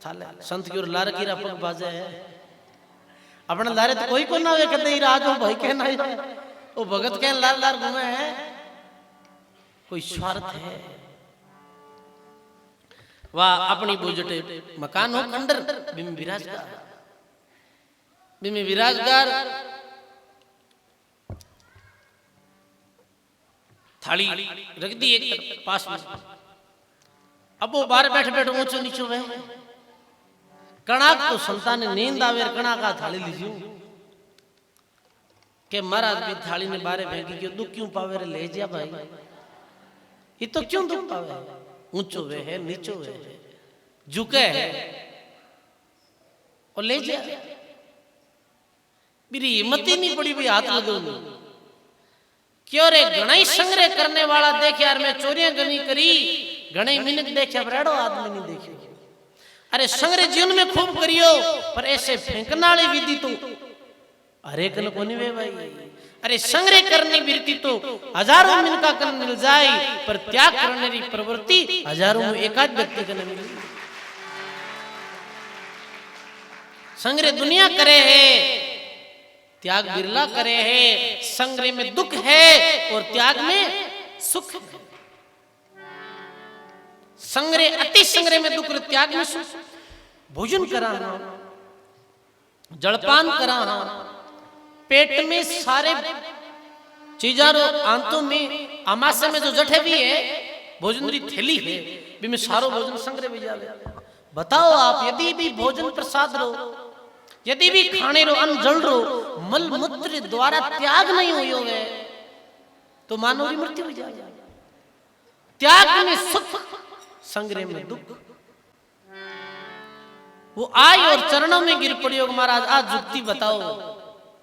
थाले संत की ओर लार की रपक बाजे है अपना लारे तो कोई को ना वे कहते ही राज हो भाई कहना है, वो भगत कह लार लार घूमे है, कोई स्वार्थ है। वाह अपनी बुझटे मकान हो खंडर बिम विराजगार थाली रख दी एक पास में। अब वो बाहर बैठे बैठे ऊंचो नीचो वे कणाक तो संतान ने नींद आवे, कणाक का थाली लीजियो के महाराज भी थाली ने बारे फेंकी क्यों दुख क्यों पावे रे ले जा भाई, ये तो क्यों दुख पावे, ऊंचो वे है नीचो वे है झुके है और ले जा। मेरी हिम्मत ही नहीं पड़ी भाई हाथ लगो क्यों रे। घणाई संग्रह करने वाला देखे यार मैं चोरियां गनी करी, घणे मिनट देखे बड़ो आदमी नहीं देखे। अरे संग्रह जीवन में खूब करियो पर ऐसे फेंकने वाली विधि तो अरे कल कोनी वे भाई। अरे संग्रह करनी बिरती तो हजारों मिनट का करने मिल जाए, पर त्याग करने की प्रवृत्ति हजारों में एकाध व्यक्ति करने मिल। संग्रह दुनिया करे है, त्याग बिरला करे है। संग्रह में दुख है और त्याग में सुख है। संग्रह अति संग्रह में दुख, त्याग में सुख। भोजन कराना, जलपान कराना, पेट में सारे चीजारो आंतों में आमाशय में जो जठे भी है भोजन की थैली है, भी में सारो भोजन संग्रह भी जावे। बताओ आप, यदि भी भोजन प्रसाद रो, यदि भी खाने रो, अन्न जल रो, मल मूत्र द्वारा त्याग नहीं हुई है तो मानव की मृत्यु हो जाएगी। त्याग में सुख, संग्रह में दुख। वो आए और चरणों में गिर पड़ी हो महाराज, आज जुक्ति बताओ,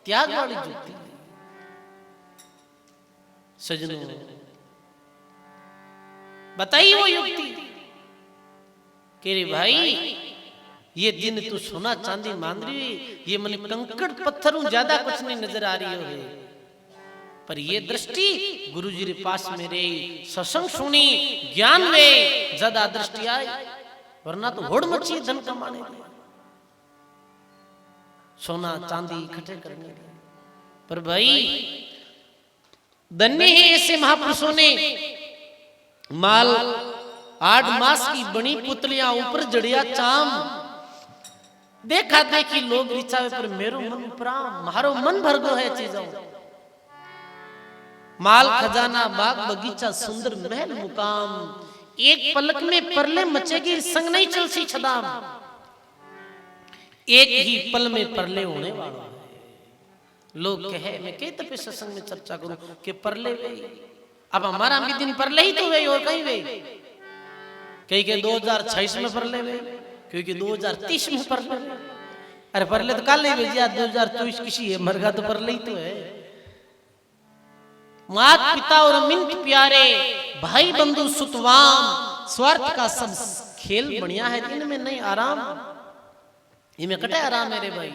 त्याग वाली जुक्ति। सजनों बताइए वो युक्ति कि रे भाई, ये दिन तू सोना चांदी मान रही, ये मन कंकड़ पत्थर ज्यादा कुछ नहीं नजर आ रही हो, पर ये दृष्टि गुरु जी के पास में रही, सत्संग सुनी, ज्ञान वे ज्यादा दृष्टि आई, वरना तो होड़ मची धन कमाने की, सोना चांदी इकट्ठे करने की। पर भाई धन्य है ऐसे महापुरुषों ने माल 8 मास की बनी पुतलियां ऊपर जड़िया चाम, देखा देखी लोग रिचावे पर मेरो मन प्राण, मारो मन भर गो है चीजों, माल खजाना बाग बगीचा सुंदर महल मुकाम, एक पलक में परले मचेगी संग नहीं चल सी छदाम, एक ही पल में परले होने वाला है। लोग कहे, मैं कई तपे सत्संग में चर्चा करूं कि परले वे, अब हमारा भी दिन परले ही तो वे और कहीं वे, कहीं के 2026 में परले वे, क्योंकि 2030 में परले वे। अरे परले तो कल ही भेजिया, 2024 किसी है मरगा तो परले ही तो है। मात पिता और मिंट प्यारे, भाई बंधु सुतवाम, स्वार्थ का सब खेल बढ़िया है, इनमें नहीं आराम, इनमें कटे आराम है रे भाई।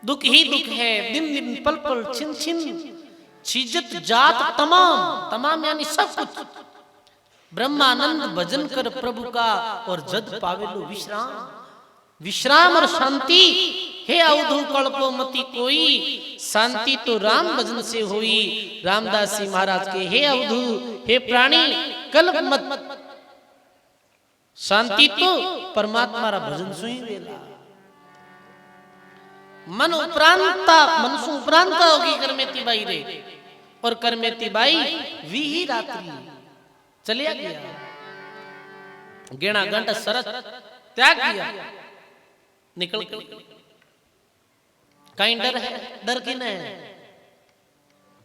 दुख ही दुख है, दिन दिन पल पल छिन छिन, छिजत जात तमाम, तमाम यानी सब कुछ। ब्रह्मानंद भजन कर प्रभु का और जद पावे लो विश्राम, विश्राम और शांति हे अवधू कल्पो मति कोई, शांति तो राम भजन से हुई। रामदास जी महाराज के हे अवधू हे प्राणी कल्प मत, शांति तो परमात्मा रा भजन सुई वेला। मन उपरांता, मन सु उपरांता होगी करमेती बाई रे, और करमेती बाई वी ही रात्रि चलिया गया, गेणा गंट सरत त्याग किया, निकल गया। कहीं डर है? डर की नहीं है,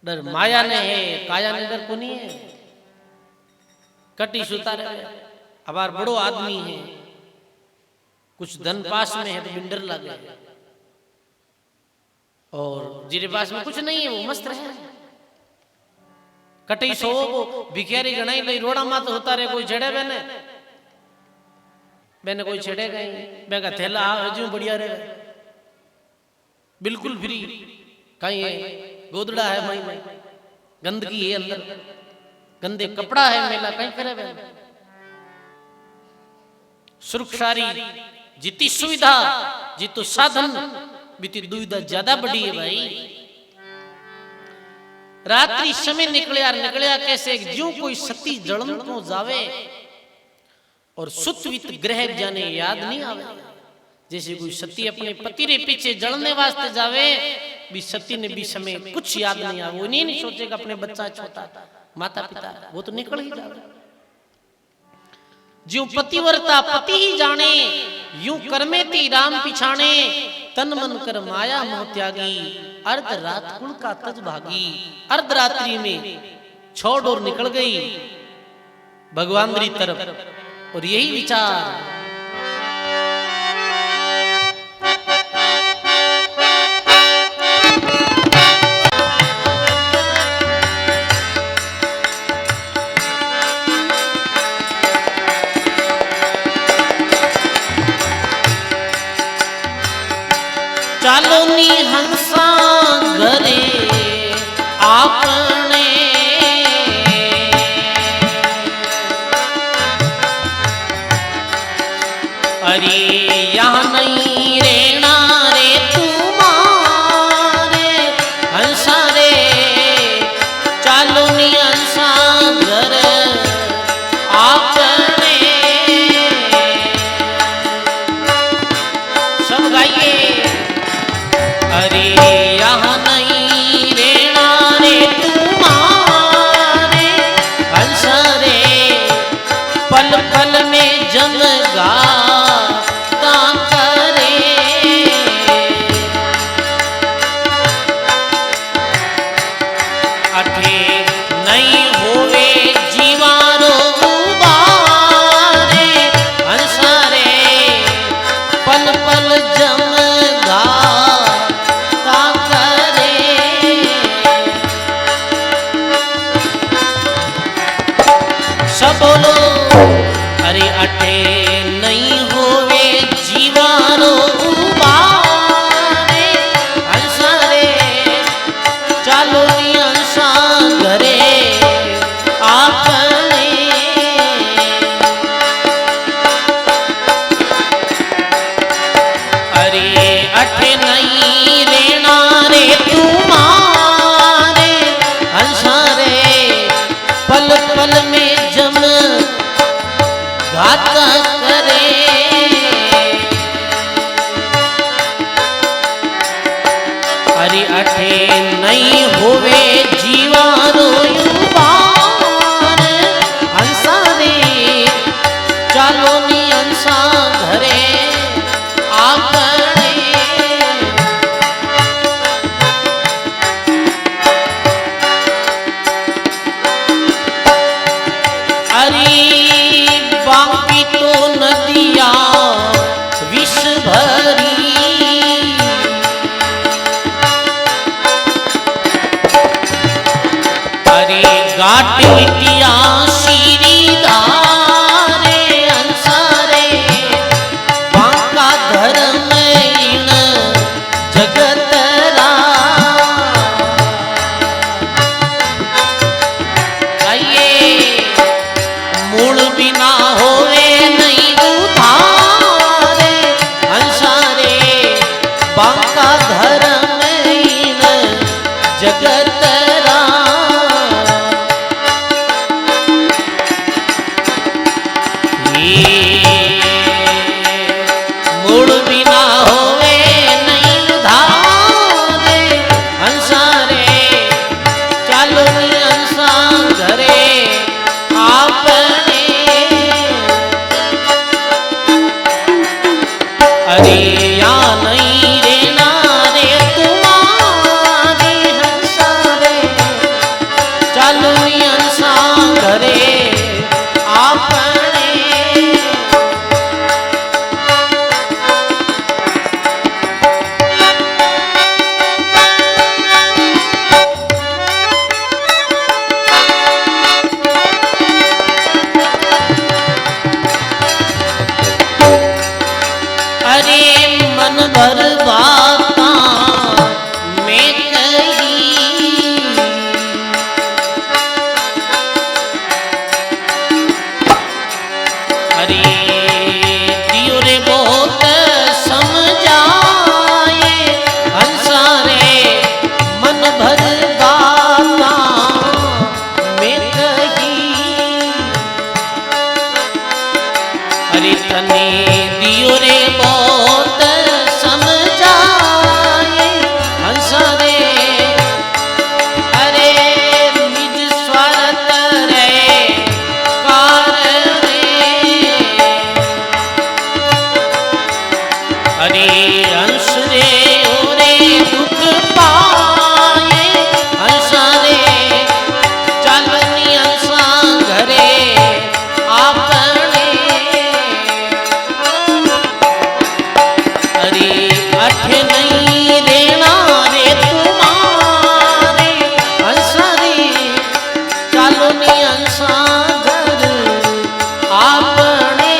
डर माया ने है, काया ने डर को नहीं है। कटी सुतारे अब बड़ो आदमी है, कुछ धन पास में है तो बिंडर लगे, और जिरे पास में कुछ नहीं है वो मस्त रहे। कटी सो भिखारी गणाई लई रोड़ा मात होता रहे, कोई छेड़े बेने बेने कोई छेड़े गई, बेगा थैला जो बढ़िया रहे, बिल्कुल फ्री। कहीं है गोदड़ा है मई में, गंदगी है अंदर, गंदे कपड़ा है मेला, कहीं करे बेने सुरक्षारी जितनी सुविधा जितो साधन बीती दुविधा ज्यादा बड़ी है भाई। रात्रि समय निकलिया कैसे, ज्यों कोई सती जलन को जावे और सुतवित ग्रह जाने याद नहीं आवे। जैसे कोई सती अपने पति रे पीछे जलने वास्ते जावे, भी सती ने भी समय कुछ याद नहीं आवे, वो नहीं सोचेगा अपने बच्चा छोटा माता पिता, वो तो निकल ही जावे। ज्यों पतिव्रता पति ही जाने, यूं कर्मेती राम पिछाने, तन मन कर माया मोह त्यागी, अर्ध रात कुल का तज भागी। अर्धरात्रि में छोड़ और निकल गई भगवान की तरफ, और यही विचार चालो नी हंसा घरे आपने, अरे यहाँ नहीं रहना रे तुम्हारे, हंसा रे चालो नी हंसा घर आपने। सब गाइए, अरे यहाँ नहीं रहना रे तुम्हारे, हंस रे पल पल में नहीं रेना रे तुम्हारे हंसा रे पल पल में जम घात करे अरे अठे नहीं होवे जीवारो युवान हंसा रे चालो नी हंसा घरे आपने अरे बाकी तो नदिया विष भरी अरे घाट मिटिया सीरी धारे अंसारे बांका धर्म इन जगत रा आइए मूल बिना होवे नहीं उधारे अंसारे बांका धर्म इन जगत रा मूल बिना होवे नहीं उधारे अंसारे चालो नी अंसा घरे आपने अरे या नहीं रेना रे तुम्हारे हंसा रे चालो नी अंसा घरे आपने अरे मन भर बाता मैं कही अरे दियो रे बहुत समझाए हंसा रे मन भर बाता मैं कही अरे तने दियो रे बहुत समझाए हंसा रे अरे निज स्वार्थ रे कार रे अरे हंस रे ओरे दुख पाए हंसा रे चालनी हंसा घरे आपने अरे अठ नहीं रेना रे तुम्हारे हंसा रे चालो नी हंसा घर आपने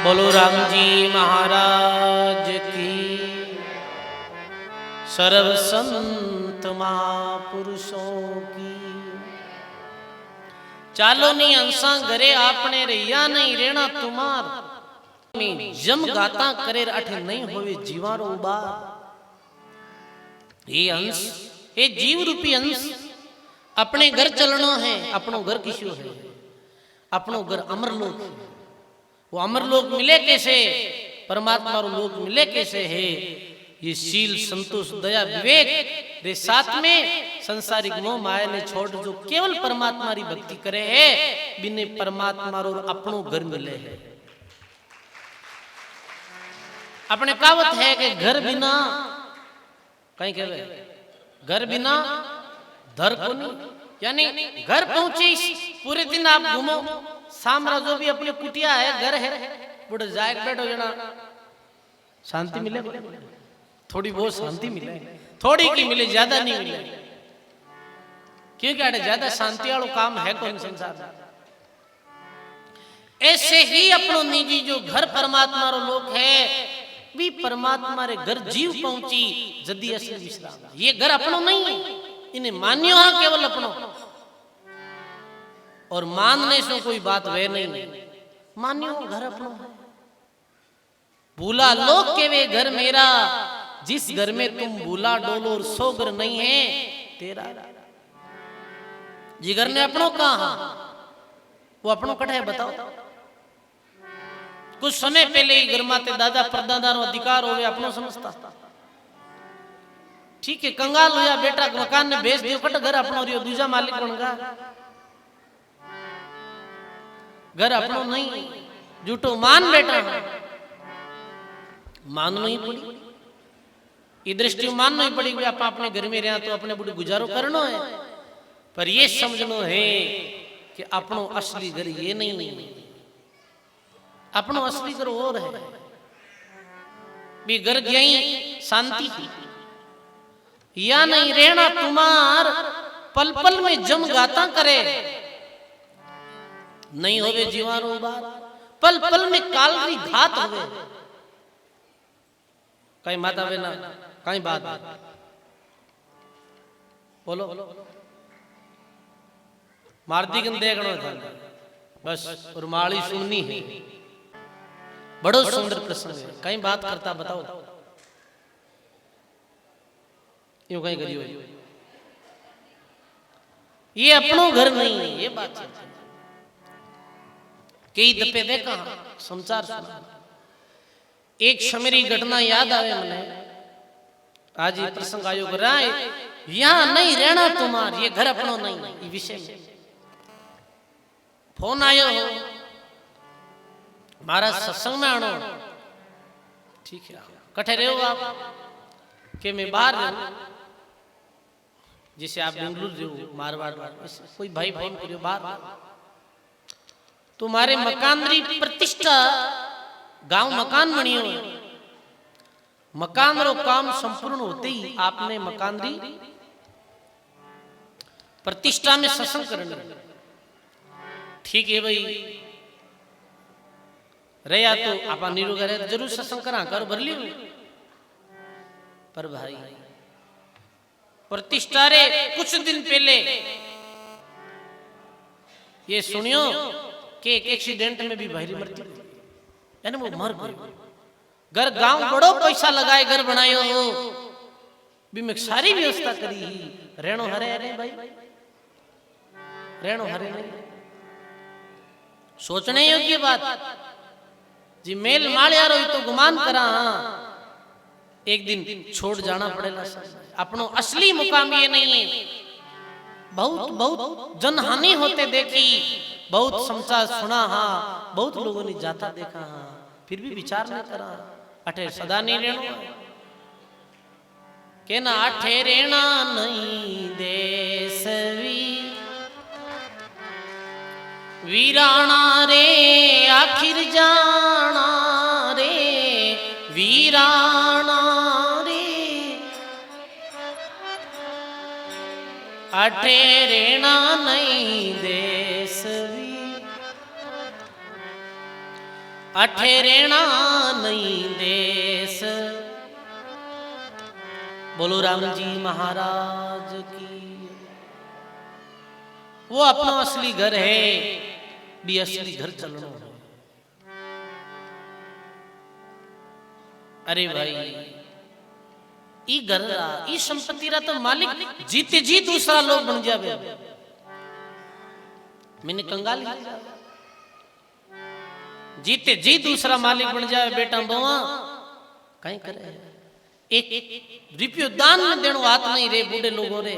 बोलो राम जी महाराज की सर्व संत महापुरुषों की चालो नी हंसा घरे आपने रैया नहीं रेना तुम्हार में जम गाता करे अठ नहीं होवे जीवारो उबार ये हंस ये जीव रूपी हंस अपने घर चलना है अपनो घर किसो है अपनो घर अमरलोक है वो अमरलोक मिले कैसे परमात्मा रो लोक मिले कैसे है ये शील संतोष दया विवेक रे साथ में संसारिक मोह माया ने छोड़ जो केवल परमात्मा री भक्ति करे है बिने परमात्मा रो अपनो घर मिले है अपने कहावत है कि घर बिना कहीं कहवे घर बिना धर को नहीं यानी घर पहुंची पूरे दिन आप घूमो शाम जो भी अपनी कुटिया है घर है बुढ़ जाए बैठो जना शांति मिले थोड़ी बहुत शांति मिले थोड़ी की मिले ज्यादा नहीं मिले क्योंकि ज्यादा शांति वालों काम है कौन संसार में ऐसे ही अपनो निजी जो घर परमात्मा रो लोक है भी परमात्मा रे घर जीव पहुंची जदी असली विश्राम ये घर अपनो नहीं है इन्हें मान्यो है केवल अपनो और मानने से कोई बात वे नहीं। मानियो घर अपनो है, भूला लोग के वे घर मेरा, जिस घर में तुम भूला डोलो और सो घर नहीं है तेरा। जिगर ने अपनों कहा, वो अपनों कट है बताओ। कुछ समय पहले ही घर माते दादा परदादा रो अधिकार हो गया अपनों समझता। ठीक है, कंगाल हो या बेटा मकान ने बेच दियो, कट घर अपनों रियो, दूजा मालिक बन गया। घर अपनों नहीं, झूठो मान बेटा मानना ही पड़ी। ये दृष्टि मानना ही पड़ी। आप अपने घर में रहा तो अपने बुढ़े गुजारो करना है, पर ये समझना है कि अपनों असली घर ये नहीं, अपनों असली घर और है। भी घर गई शांति की या नहीं रहना तुम्हार, पल पल में जम गाता करे, नहीं होवे जीवानो बात, पल पल में कालरी घात होवे। कहीं माता बेना कहीं बात बोलो, मारती कन देखना था बस, और माली सुननी है। बड़ो सुंदर प्रसंग है, कहीं बात करता बताओ, यूं कहीं करियो। ये अपनों घर नहीं है, ये बात है। कई दफे देखा समाचार सुना, एक शमेरी घटना याद आवे मने, आज ये प्रसंग आयोग राय, यहां नहीं रहना तुम्हार, ये घर अपनों नहीं, ये विषय में फोन आयो हो, महाराज सत्संग में आनो। ठीक है, कठे रहो आप के मैं बाहर रहूं, जिसे आप बेंगलुरु रहो, मारवाड़ कोई भाई फोन करियो बाहर, तुम्हारे मकान री प्रतिष्ठा, गांव मकान बनियो, मकान रो काम संपूर्ण होते ही आपने मकान री प्रतिष्ठा में सत्संग करना। ठीक है भाई, रहा तो आप निरोग रहे जरूर सत्संग करा करो भर लियो, पर भाई प्रतिष्ठा रे कुछ दिन पहले ये सुनियो कि एक एक्सीडेंट में भी भाई मृत्यु, यानी वो मर गए। घर गांव बड़ो पैसा लगाए घर बनायो हो, भी मैं सारी व्यवस्था करी ही, रेणो हरे हरे भाई, रेणो हरे नहीं, सोचने योग्य बात जी। मेल मालिया रो तो गुमान करा, एक दिन छोड़ जाना पड़ेगा। अपनो असली मुकाम ये नहीं है। बहुत बहुत जनहानि होते देखी, बहुत समाचार सुना, हाँ बहुत लोगों ने जाता देखा, हाँ फिर भी विचार नहीं करा। अठे सदा नहीं रहना, के ना अठे रहना नहीं देश वीराना रे, आखिर जाना रे वीराना रे, अठे रहना नहीं देश, अठे रहना नहीं देश। बोलो राम जी महाराज की। वो अपना असली घर है, भी असली घर चलना है। अरे भाई, ई घर रा, ई संपत्ति रा तो मालिक जीते जी दूसरा लोग बन जावे। मैंने कंगाली जीते जी दूसरा मालिक बन जाए, बेटा बउआ कहीं करे, एक रुपयो दान में देनो हाथ नहीं रे, बूढ़े लोगों रे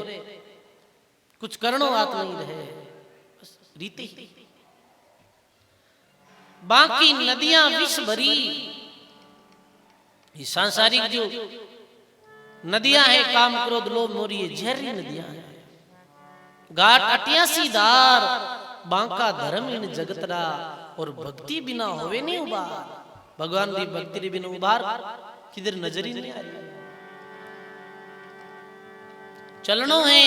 कुछ करनो हाथ नहीं रहे, रीते ही। बाकी नदियां विष भरी, ये सांसारिक जो नदियां है, काम क्रोध लोभ मोह, ये जहरी नदियां है। घाट 88 धार, बांका धर्म इन जगतरा, और भक्ति बिना होवे नहीं उबार। भगवान की भक्ति रे बिना उबार किधर नजर ही नहीं आ रही। चलनो है,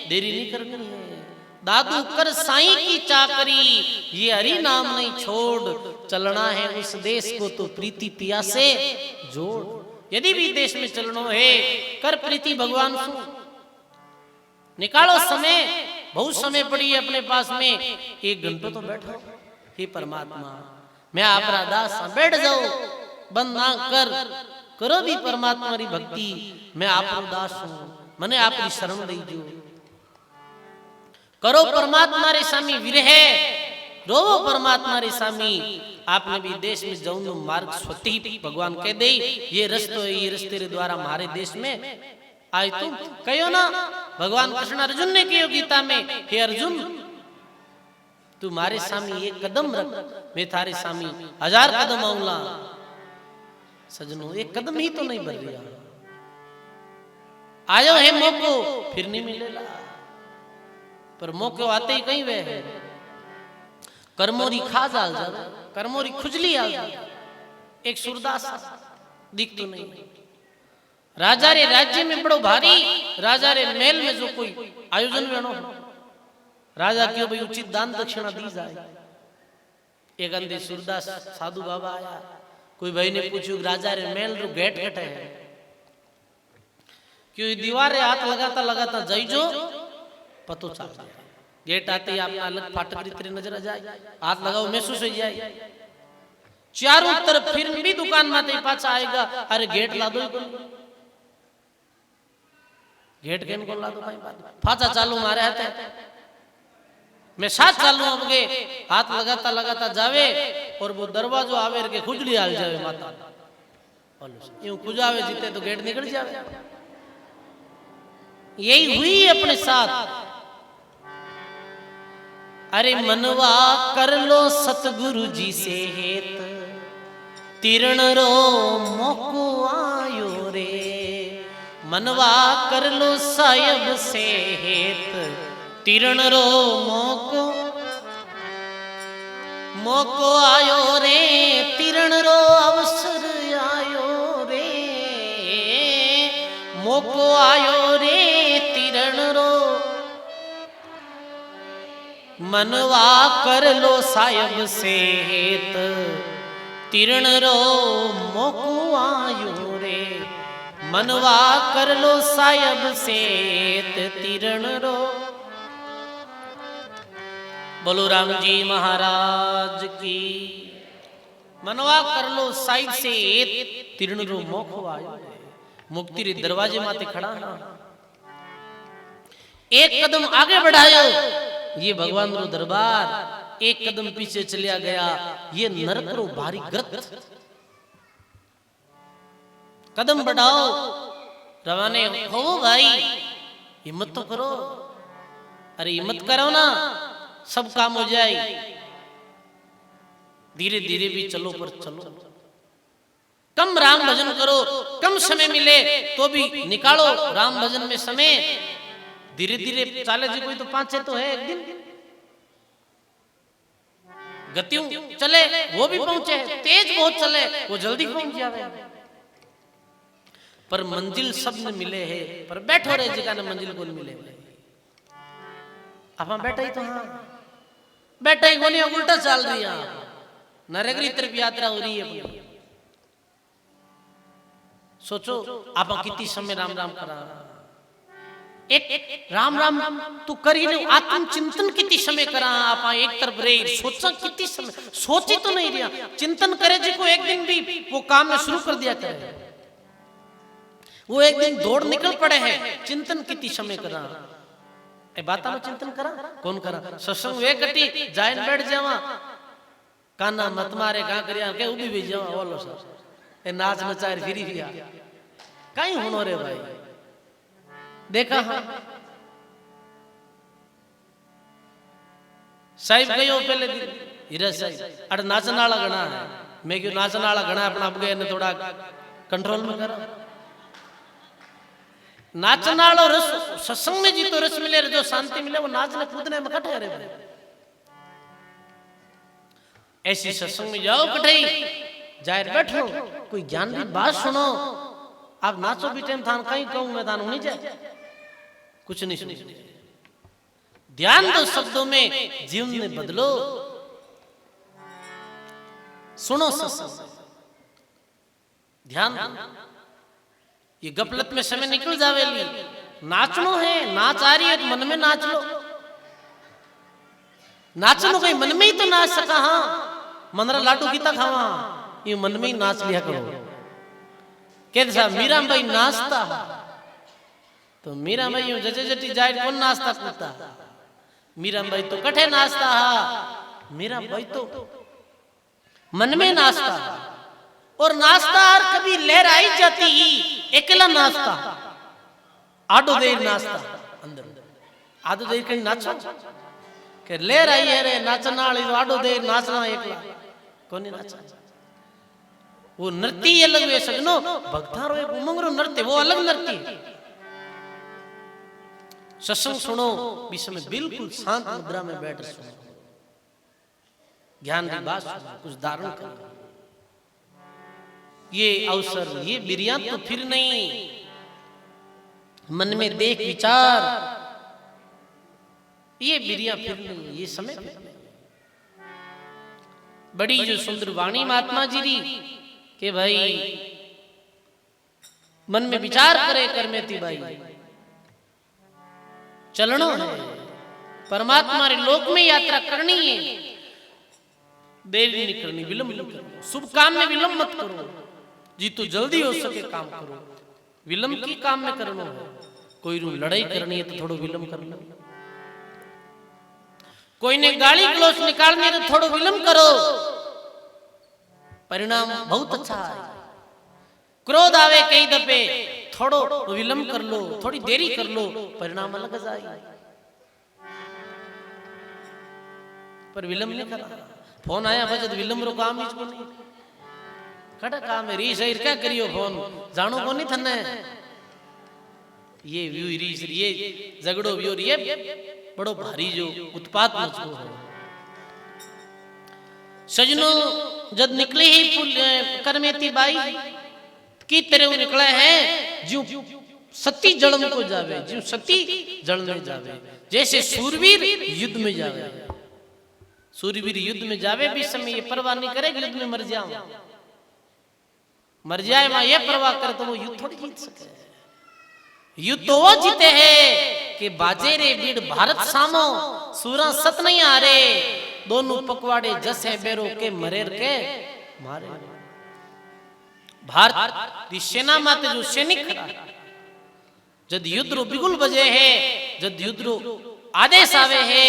देरी नहीं करनी है। दादू कर साईं की चाकरी, ये हरि नाम नहीं छोड़, चलना है उस देश को तो प्रीति पिया से जोड़। यदि भी देश में चलनो है, कर प्रीति भगवान सु, निकालो समय, बहुत समय पड़ी है अपने पास में, 1 घंटा तो बैठो। हे परमात्मा, मैं आपरा दास हां, बैठ जाओ, बंद ना कर, करो भी परमात्मा री भक्ति। मैं आपरो दास हूं, मने आपरी शरण दईजो। करो परमात्मा रे सामी विरह, रोवो परमात्मा रे सामी। आपने भी देश में जाऊं मार्ग स्वतः ही भगवान कह दे, ये रस्तो है, ये रस्ते रे द्वारा हमारे देश में आज तुम कहो ना। भगवान कृष्ण अर्जुन ने कहो गीता में, हे अर्जुन तू मारे सामी 1 कदम रख, मैं थारे सामी 1000 कदम आऊंगा। सजनों 1 कदम ही तो नहीं बढ़ रहा, आयो है मौको फिर नहीं मिलेगा। पर मौके आते ही कहीं वे है, कर्मोरी खाज आ जा, कर्मोरी खुजली आ जा। एक सूरदास दिख तो नहीं, राजा रे राज्य में बड़ो भारी, राजा रे महल में जो कोई आयोजन वेणो, राजा क्यों भाई उचित दान दक्षिणा दी जाए। एक अंधे सूरदास साधु बाबा आया, कोई भाई ने पूछू राजा रे महल रो गेट कटे है, क्यों दीवारे हाथ लगाता लगाता जाइजो पतो चल जाए। गेट आते ही आपने अलग फाटक की तरह नजर आ जाए, हाथ लगाओ महसूस हो जाए। चारों तरफ फिर भी दुकान में पाछा आएगा, अरे गेट ला दो, गेट केन को ला दो, फाचा चालू मारे हाथ, मैं साथ चालू अब गे, हाथ लगाता लगाता जावे और वो दरवाजो आवे के खुजली आ जावे माता, यूं खुजावे जीते तो गेट निकल जावे। यही हुई अपने साथ। अरे मनवा कर लो सतगुरु जी से हेत, तिरण रो मोको आयो रे। मनवा कर लो सायब से हेत, तिरण रो मोको मोको आयो रे। तिरण रो अवसर आयो रे, मोको आयो रे तिरण रो। मनवा कर लो सायब से हेत, तिरण रो मोको आयो रे। मनवा कर लो सायब से हेत, तिरण रो। बोलो राम जी महाराज की। मनवा कर लो साहिब से हेत, तिरण रो मोको आयो रे। मुक्ति रे दरवाजे माते खड़ा ना, 1 कदम आगे बढ़ायो, ये भगवान रो दरबार, 1 कदम पीछे चलिया गया, ये नरक रो भारी ग्रत। कदम बढ़ाओ, रवाने हो भाई, हिम्मत तो करो। अरे हिम्मत करो ना, सब काम हो जाए। धीरे धीरे भी चलो, पर चलो। कम राम भजन करो, कम समय मिले तो भी निकालो राम भजन में समय। धीरे धीरे चाले जी, कोई तो 5-6 तो है एक दिन, गतियों चले वो भी पहुंचे, तेज बहुत चले वो जल्दी पहुंच जावे। पर मंजिल सब ने मिले है, पर बैठो रहे जगह ने मंजिल को मिले। आप बैठा ही तो, हाँ बैठा ही कोनी, उल्टा चल रही है, नरक तरफ यात्रा हो रही है। सोचो आप कितनी समय राम राम करा, एक राम राम तू करी नहीं, आत्म चिंतन कितनी समय करा। आप एक तरफ रे सोचा कितनी समय, सोची तो नहीं रहा, चिंतन करे जी को एक दिन भी वो काम में शुरू कर दिया करे, वो एक दिन दौड़ निकल पड़े हैं। चिंतन कितनी समय करा, ए बाता में चिंतन करा कौन करा। सत्संग वे कटी जाए बैठ जावा, काना मत मारे का करिया के उभी भी जावा, बोलो सर ए नाच नचार फिरी दिया कहीं होनो रे भाई। देखा हाँ साहिब गयो पहले दिन हीरा साहिब अरे नाचन वाला घना है, मैं क्यों नाचन वाला घना अपना आप गए ने थोड़ा कंट्रोल में करा। नाचन वाला रस सत्संग में जी तो रस मिले, जो शांति मिले वो नाचने कूदने में कटे। अरे ऐसी सत्संग में जाओ कटई जाए बैठो, कोई ज्ञान की बात सुनो। आप नाचो भी टाइम थान कहीं कहूं मैं थान नहीं जाए, कुछ नहीं सुनी। ध्यान दो शब्दों में, जीवन में बदलो। सुनो सत्संग, ध्यान दो। ये गपलत में समय निकल जावेली। नाचनो है, नाच आ रही है तो मन में नाच लो। नाचनो कहीं मन में ही तो नाच सका। हाँ मनरा लाडू गीता खावा ये मन में ही नाच लिया करो। कहते साहब मीरा भाई नाचता तो मीरा भाई जजे जटी जाए कौन नाचता कूदता। मीरा भाई तो कठे नाचता हा मीरा भाई तो मन में नाचता और नाचता और कभी लहराई जाती ही अकेला नाचता आडो देर नाचता अंदर आडो देर कहीं नाचो के लहराई है रे नाचना वाली आडो देर नाचना एकला कोनी नाचा। वो नृत्य अलग वे सजनो भक्तारो एक उमंगरो नृत्य वो अलग नृत्य। सत्संग सुनो बीच में बिल्कुल शांत मुद्रा में बैठ सुनो ज्ञान की बात सुनो कुछ धारण करो। ये अवसर ये बिरिया तो फिर नहीं मन में देख विचार ये बिरिया फिर नहीं ये समय फिर नहीं। बड़ी जो सुंदर वाणी महात्मा जी री के भाई मन में विचार करे कर में थी भाई चलनो है परमात्मा रे लोक में यात्रा करनी है। देरी नहीं करनी विलंब नहीं करो शुभ काम में विलंब मत करो जी तो जल्दी हो सके काम करो। विलंब की काम में करना है कोई रू लड़ाई करनी है तो थोड़ो विलंब कर लो। कोई ने गाली गलौज निकालनी है तो थोड़ो विलंब करो परिणाम बहुत अच्छा है। क्रोध आवे कई दफे थोड़ो विलंब कर लो थोड़ी देरी कर लो परिणाम अलग जाए पर विलंब नहीं करा। फोन आया बजत विलंब रो काम इसको नहीं कड़ा काम है री शहर क्या करियो फोन जानो को नहीं थने ये व्यू रीस ये झगड़ो व्यू ये बड़ो भारी जो उत्पात मचो है। सजनो जब निकले ही फूल करमेती बाई की तरह निकला है जो सती जल में को जावे जो सती जल में जावे जैसे सूरवीर युद्ध में जावे। सूरवीर युद्ध में जावे भी समय ये परवाह नहीं करे युद्ध में मर जाए मां ये परवाह करे तो वो युद्ध थोड़ी जीत सके। युद्ध तो वो जीते हैं कि बाजे रे बीड़ भारत सामो सूरा सत नहीं आ रे दोनों पकवाड़े जसे बेरो के मरेर के मारे। भारत दी सेना माते जो सैनिक खड़ा जद युद्ध रो बिगुल बजे है जद युद्ध रो आदेश आवे है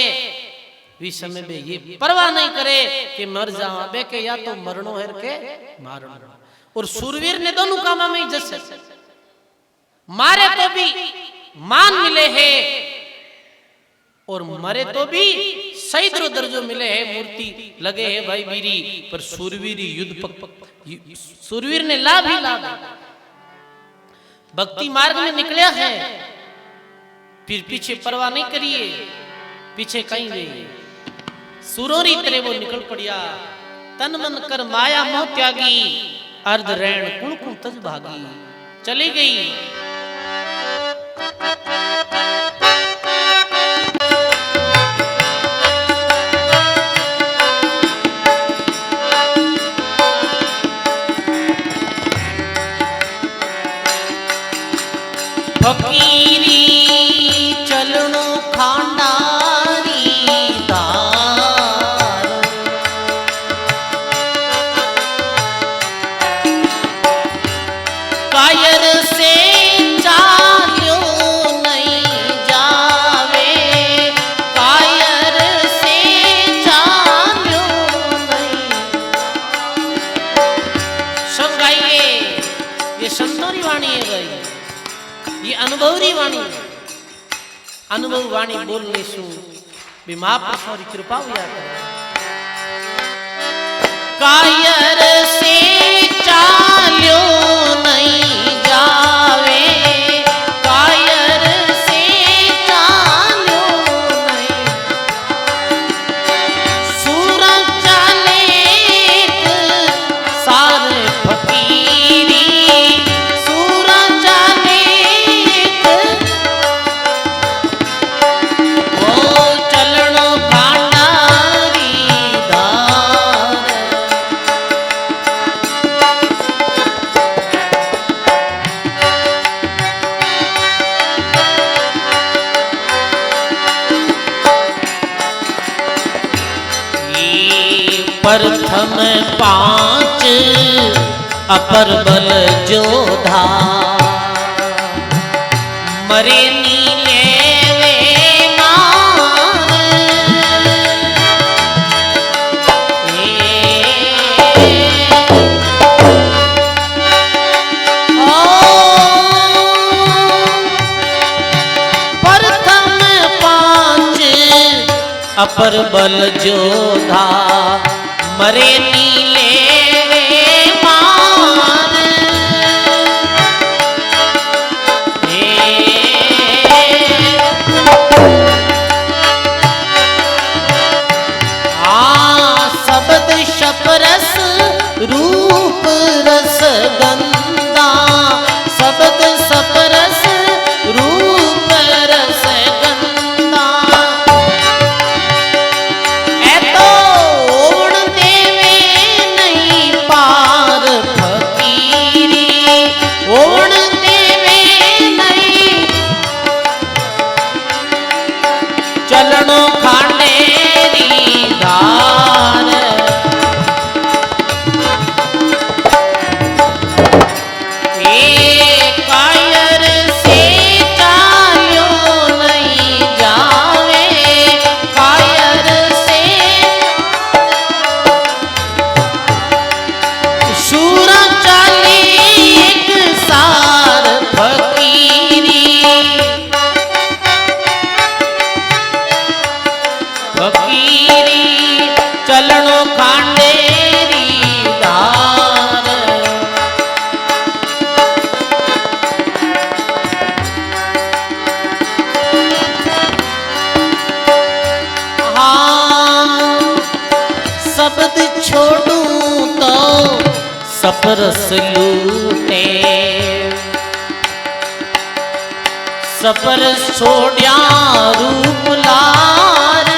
वी समय में ये परवाह नहीं करे कि मर जावा बे के या तो मरणो है के मारणो। और सूरवीर ने दोनों कामा में जैसे मारे तो भी मान मिले हैं और मरे तो भी शहीद रो दर्जो मिले हैं मूर्ति लगे हैं भाई वीरी पर सूरवीर युद्ध सूरवीर ने लाभ ही लाभ भक्ति मार्ग में निकले हैं फिर पीछे परवाह नहीं करिए पीछे कहीं गए सुरोरी तरह वो निकल पड़िया तन मन कर माया मोह त्यागी अर्ध रैण कुण कुण तज भागी चली गई। फकीरी चलनो खांडारी दार कायर से चाल्यो नहीं जावे कायर से चाल्यो नहीं। सब गाइए ये संतोरी वाणी है भाई ये अनुभवरी वाणी अनुभव वाणी बोलने सु भी महापुरुषों की कृपा हुआ कायर से चाल्यो नहीं जावे कायर से चाल्यो नहीं सूरज चले सारे फकीरी सूरज प्रथम पांच अपर बल जोधा मरे नीले वे मान प्रथम पांच अपर बल जोधा मरे नीले वे मान शब्द शपरस रूप रस गंदा शब्द सपरस रूप रस गंदा ए तो ओण देवे नहीं पार फकीरी ओण देवे नहीं चलनो खांडेरी धार कायर से चाल्यो नहीं जावे कायर से शूरा चाली एक सार फकीरी फकीरी चलनो खांडेरी धार शब्द छोड़ूं तो सपरस लूटे सपरस छोड़िया रूप लार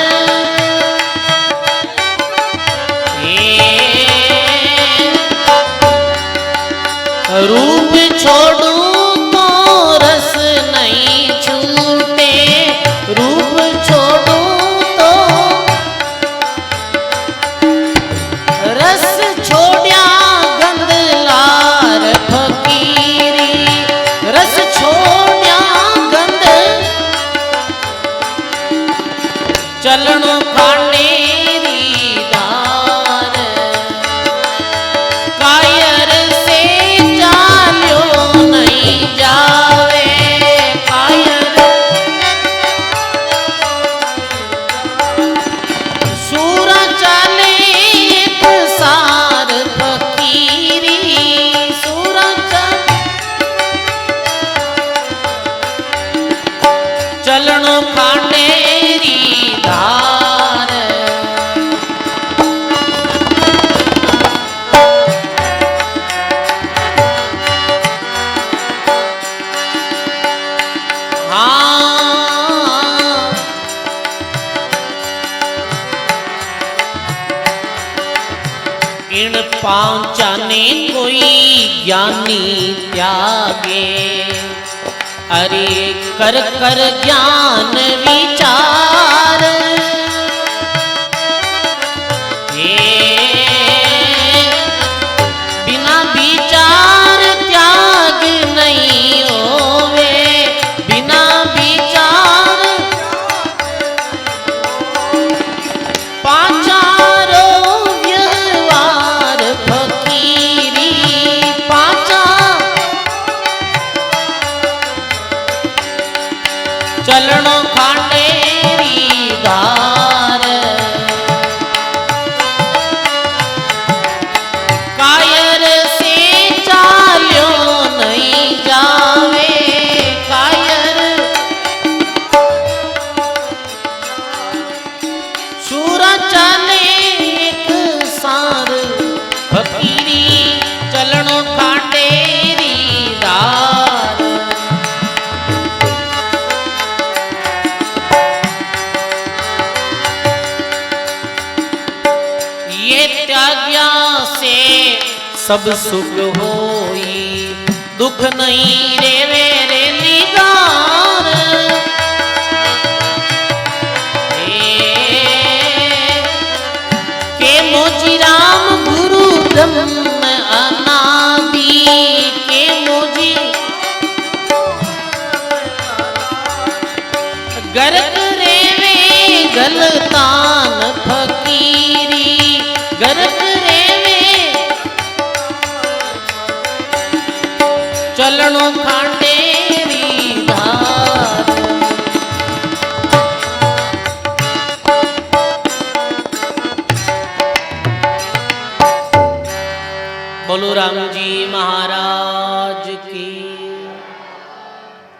रूप छोड़ूं तो रस नहीं छूटे रूप छोड़ूं तो रस छोड़िया गंध लार फकीरी रस छोड़िया गंध चलनो खांडेरी दार कायर से चाल्यो नहीं जावे कायर सूरा चाले एक सार फकीरी सूरा चलनो खांडेरी धार इन पांचा ने कोई ज्ञानी त्यागे अरे कर कर ज्ञान विचार बिना विचार त्याग नहीं होवे बिना विचार पाचारो व्यवहार फकीरी पाचा चलनो खांडेरी धार कायर से चाल्यो नहीं जावे कायर सूरा चाले एक सार फकीरी चलनो खांडेरी धार ये त्याग्या से सब सुख होई दुख नहीं रेवे रे निगार के मोचिरा ब्रह्म अनादि के मोजी गर्क रेवे गलतान फकीरी गर्क रेवे चलनो खांडेरी धार। बोलो राम जी महाराज की।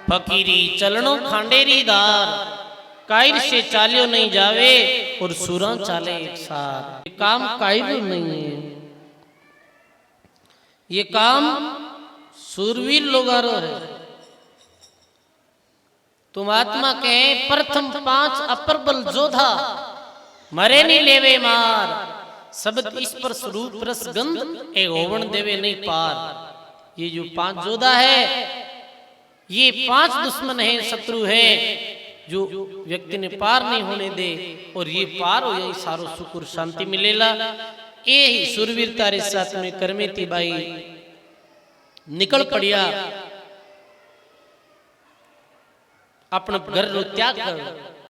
फकीरी चलनो खांडेरी दार कायर से चालियो नहीं जावे और सुरा चाले एक साथ। ये काम कायर नहीं है, ये काम सूरवीर लोगारो है। तुम आत्मा के प्रथम 5 अप्रबल जोधा मरे नहीं लेवे मार शब्द स्पर्श रूप रस गंध ए ओवण देवे नहीं पार। ये जो 5 जोधा है ये 5 दुश्मन है शत्रु है जो व्यक्ति ने पार नहीं होने दे और ये पार हो जाए सारो सुख और शांति मिलेला। ये ही सुरवीरता रे साथ में करमेती बाई निकल पड़िया अपना घर रो त्याग कर